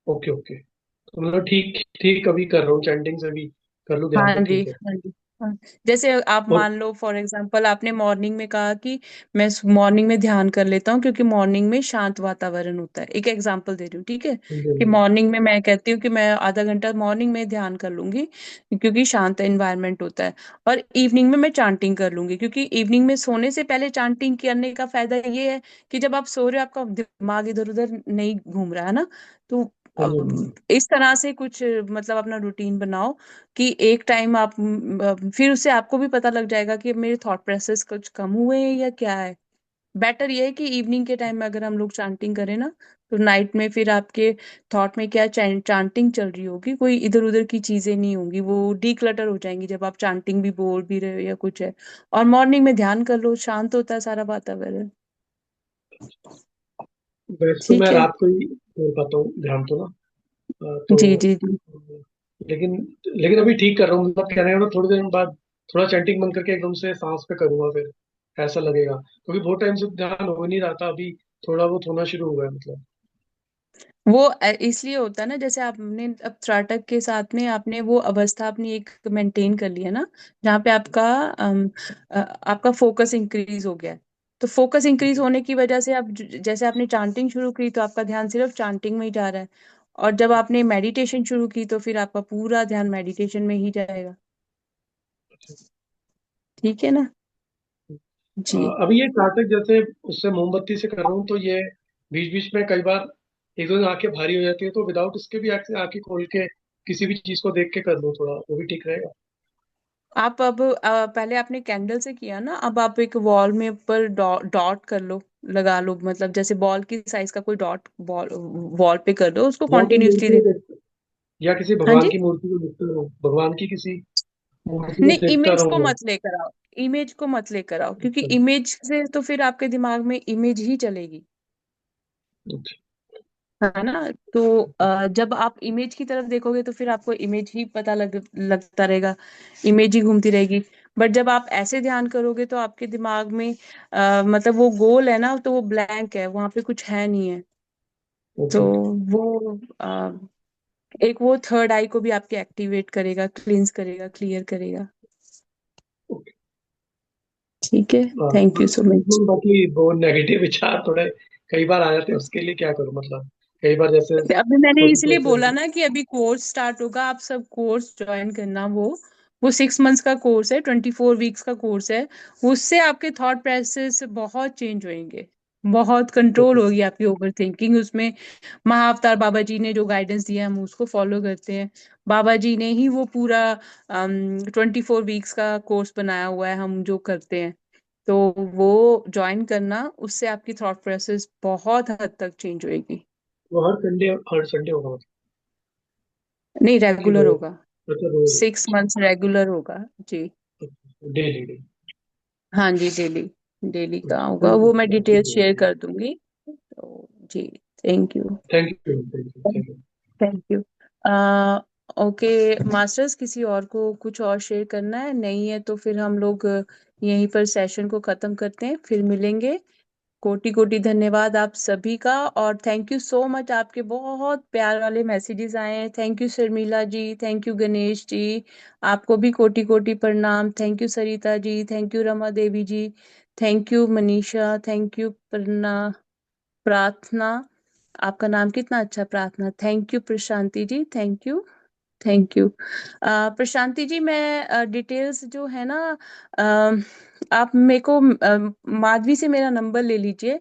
ओके ओके, तो मतलब ठीक ठीक अभी कर रहा हूँ, चैंटिंग से भी कर लूँ ध्यान हाँ तो जी ठीक है। हाँ जी। हाँ। जैसे आप और मान लो फॉर एग्जांपल, आपने मॉर्निंग में कहा कि मैं मॉर्निंग में ध्यान कर लेता हूँ क्योंकि मॉर्निंग में शांत वातावरण होता है। एक एग्जांपल दे रही हूँ, ठीक है, कि मॉर्निंग में मैं कहती हूँ कि मैं आधा घंटा मॉर्निंग में ध्यान कर लूंगी क्योंकि शांत एनवायरनमेंट होता है। और इवनिंग में मैं चांटिंग कर लूंगी, क्योंकि इवनिंग में सोने से पहले चांटिंग करने का फायदा ये है कि जब आप सो रहे हो आपका दिमाग इधर उधर नहीं घूम रहा है ना। तो हाँ जी, हाँ जी। इस तरह से कुछ मतलब अपना रूटीन बनाओ कि एक टाइम आप फिर उससे आपको भी पता लग जाएगा कि मेरे थॉट प्रोसेस कुछ कम हुए हैं या क्या है। बेटर ये है कि इवनिंग के टाइम में अगर हम लोग चांटिंग करें ना, तो नाइट में फिर आपके थॉट में क्या चांटिंग चल रही होगी, कोई इधर उधर की चीजें नहीं होंगी, वो डीक्लटर हो जाएंगी जब आप चांटिंग भी बोल भी रहे हो या कुछ है। और मॉर्निंग में ध्यान कर लो, शांत होता है सारा वातावरण। वैसे तो मैं ठीक है। रात को ही कर पाता हूँ ध्यान तो ना। तो जी जी जी। लेकिन लेकिन अभी ठीक कर रहा हूँ, मतलब कहने का मतलब थोड़ी देर बाद थोड़ा चैंटिंग बंद करके एकदम से सांस पे करूंगा, फिर ऐसा लगेगा, क्योंकि बहुत टाइम से ध्यान हो नहीं रहा था, अभी थोड़ा बहुत होना शुरू हुआ है मतलब। वो इसलिए होता है ना, जैसे आपने अब त्राटक के साथ में आपने वो अवस्था अपनी एक मेंटेन कर ली है ना, जहाँ पे आपका फोकस इंक्रीज हो गया है। तो फोकस इंक्रीज होने की वजह से अब जैसे आपने चांटिंग शुरू की तो आपका ध्यान सिर्फ चांटिंग में ही जा रहा है, और जब आपने मेडिटेशन शुरू की तो फिर आपका पूरा ध्यान मेडिटेशन में ही जाएगा। ठीक है ना। जी। अभी ये नाटक जैसे उससे मोमबत्ती से कर रहा हूँ, तो ये बीच बीच में कई बार एक दो दिन आंखें भारी हो जाती है, तो विदाउट उसके भी आंखें खोल के किसी भी चीज को देख के कर लूँ थोड़ा, वो भी ठीक रहेगा। आप अब पहले आपने कैंडल से किया ना, अब आप एक वॉल में ऊपर डॉट कर लो, लगा लो, मतलब जैसे बॉल की साइज का कोई डॉट बॉल वॉल पे कर लो, उसको या कोई कॉन्टिन्यूसली मूर्ति को देखो। देख, या किसी हाँ भगवान जी। की मूर्ति को देखता रहूँ, भगवान की किसी मूर्ति को नहीं, देखता इमेज को रहूंगा। मत लेकर आओ, इमेज को मत लेकर आओ, क्योंकि अच्छा इमेज से तो फिर आपके दिमाग में इमेज ही चलेगी, अच्छा। है ना। तो जब आप इमेज की तरफ देखोगे तो फिर आपको इमेज ही पता लगता रहेगा, इमेज ही घूमती रहेगी। बट जब आप ऐसे ध्यान करोगे तो आपके दिमाग में मतलब वो गोल है ना, तो वो ब्लैंक है, वहां पे कुछ है नहीं है। तो ओके ओके वो एक वो थर्ड आई को भी आपके एक्टिवेट करेगा, क्लींस करेगा, क्लियर करेगा। ओके। ठीक है। हाँ, थैंक यू सो मच। बाकी वो नेगेटिव विचार थोड़े कई बार आ जाते हैं, उसके लिए क्या करूँ मतलब, कई बार जैसे अभी मैंने खुद इसलिए सोचते बोला हैं। ना कि अभी कोर्स स्टार्ट होगा, आप सब कोर्स ज्वाइन करना। वो 6 मंथ्स का कोर्स है, 24 वीक्स का कोर्स है। उससे आपके थॉट प्रोसेस बहुत चेंज होंगे, बहुत कंट्रोल ओके होगी आपकी ओवर थिंकिंग उसमें। महाअवतार बाबा जी ने जो गाइडेंस दिया है हम उसको फॉलो करते हैं। बाबा जी ने ही वो पूरा 24 वीक्स का कोर्स बनाया हुआ है हम जो करते हैं। तो वो ज्वाइन करना, उससे आपकी थॉट प्रोसेस बहुत हद तक चेंज होएगी। वो हर संडे होगा मतलब, नहीं, कि रेगुलर रोज? होगा। अच्छा रोज, 6 मंथ्स रेगुलर होगा। जी। Daily daily. हाँ जी, डेली, डेली का होगा थैंक वो, मैं डिटेल शेयर यू कर दूंगी। तो जी, thank you. Thank you thank you thank you. Thank you. Okay masters, किसी और को कुछ और शेयर करना है? नहीं है तो फिर हम लोग यहीं पर सेशन को खत्म करते हैं, फिर मिलेंगे कोटि कोटि धन्यवाद आप सभी का, और थैंक यू सो मच। आपके बहुत प्यार वाले मैसेजेस आए हैं। Thank you Sharmila ji, thank you Ganesh ji, आपको भी कोटि कोटि प्रणाम। Thank you Sarita ji, thank you Rama Devi ji, thank you Manisha, thank you Prarthana, आपका नाम कितना अच्छा, Prarthana. Thank you Prashanti ji, thank you, thank you. Prashanti ji, मैं डिटेल्स जो है ना, आप मेरे को माधवी से मेरा नंबर ले लीजिए,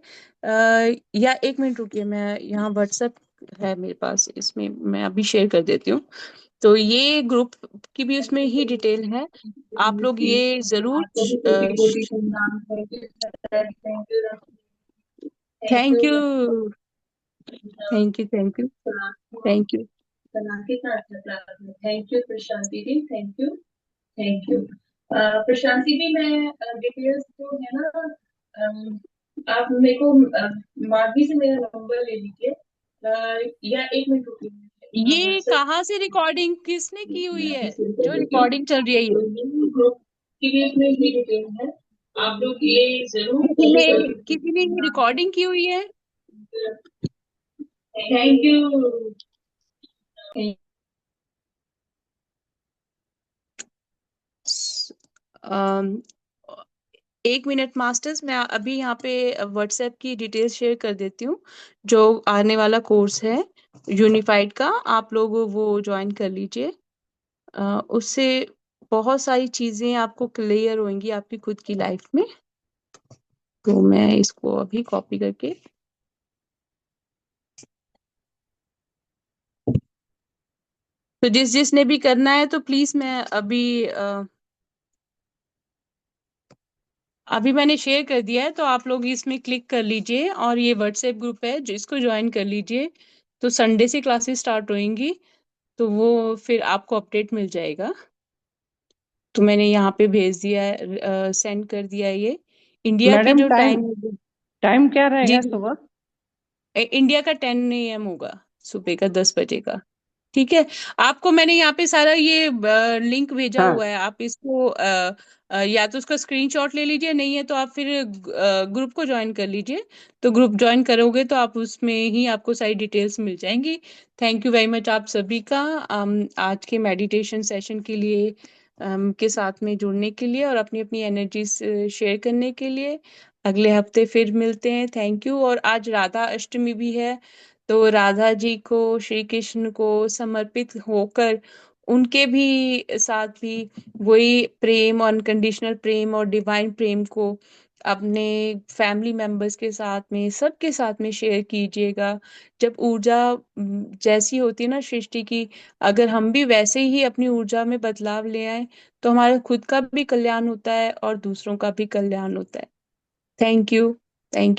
या एक मिनट रुकिए, मैं यहाँ व्हाट्सएप है मेरे पास, इसमें मैं अभी शेयर कर देती हूँ। तो ये ग्रुप की भी उसमें ही डिटेल है, आप लोग ये जरूर। Thank you, thank you, thank you, thank you. Thank you Prashanti ji, thank you, thank you. Prashanti ji, मैं डिटेल्स जो है ना, आप मेरे को माधवी से मेरा नंबर ले लीजिए, या एक मिनट रुकिए। ये कहाँ से रिकॉर्डिंग किसने की हुई है, जो रिकॉर्डिंग चल रही है ये? ग्रुप की भी इसमें ही डिटेल है, आप लोग ये जरूर। किसी ने रिकॉर्डिंग की हुई है? Thank you. एक मिनट मास्टर्स, मैं अभी यहाँ पे व्हाट्सएप की डिटेल्स शेयर कर देती हूँ। जो आने वाला कोर्स है यूनिफाइड का, आप लोग वो ज्वाइन कर लीजिए। उससे बहुत सारी चीजें आपको क्लियर होंगी आपकी खुद की लाइफ में। तो मैं इसको अभी कॉपी करके, तो जिसने भी करना है तो प्लीज, मैं अभी मैंने शेयर कर दिया है, तो आप लोग इसमें क्लिक कर लीजिए, और ये व्हाट्सएप ग्रुप है जो इसको ज्वाइन कर लीजिए। तो संडे से क्लासेस स्टार्ट होंगी, तो वो फिर आपको अपडेट मिल जाएगा। तो मैंने यहाँ पे भेज दिया है, सेंड कर दिया है ये। इंडिया की मैडम जो टाइम, टाइम, टाइम क्या जी रहेगा जी, सुबह? इंडिया का 10 AM होगा, सुबह का 10 बजे का। ठीक है, आपको मैंने यहाँ पे सारा ये लिंक भेजा हाँ, हुआ है, आप इसको या तो उसका स्क्रीनशॉट ले लीजिए, नहीं है तो आप फिर ग्रुप को ज्वाइन कर लीजिए। तो ग्रुप ज्वाइन करोगे तो आप उसमें ही आपको सारी डिटेल्स मिल जाएंगी। थैंक यू वेरी मच आप सभी का, आज के मेडिटेशन सेशन के लिए, के साथ में जुड़ने के लिए और अपनी अपनी एनर्जी शेयर करने के लिए। अगले हफ्ते फिर मिलते हैं। Thank you. और आज राधा अष्टमी भी है, तो राधा जी को, श्री कृष्ण को समर्पित होकर उनके भी साथ भी वही प्रेम, अनकंडीशनल प्रेम और डिवाइन प्रेम को अपने फैमिली मेंबर्स के साथ में, सबके साथ में शेयर कीजिएगा। जब ऊर्जा जैसी होती है ना सृष्टि की, अगर हम भी वैसे ही अपनी ऊर्जा में बदलाव ले आए, तो हमारा खुद का भी कल्याण होता है और दूसरों का भी कल्याण होता है। Thank you, thank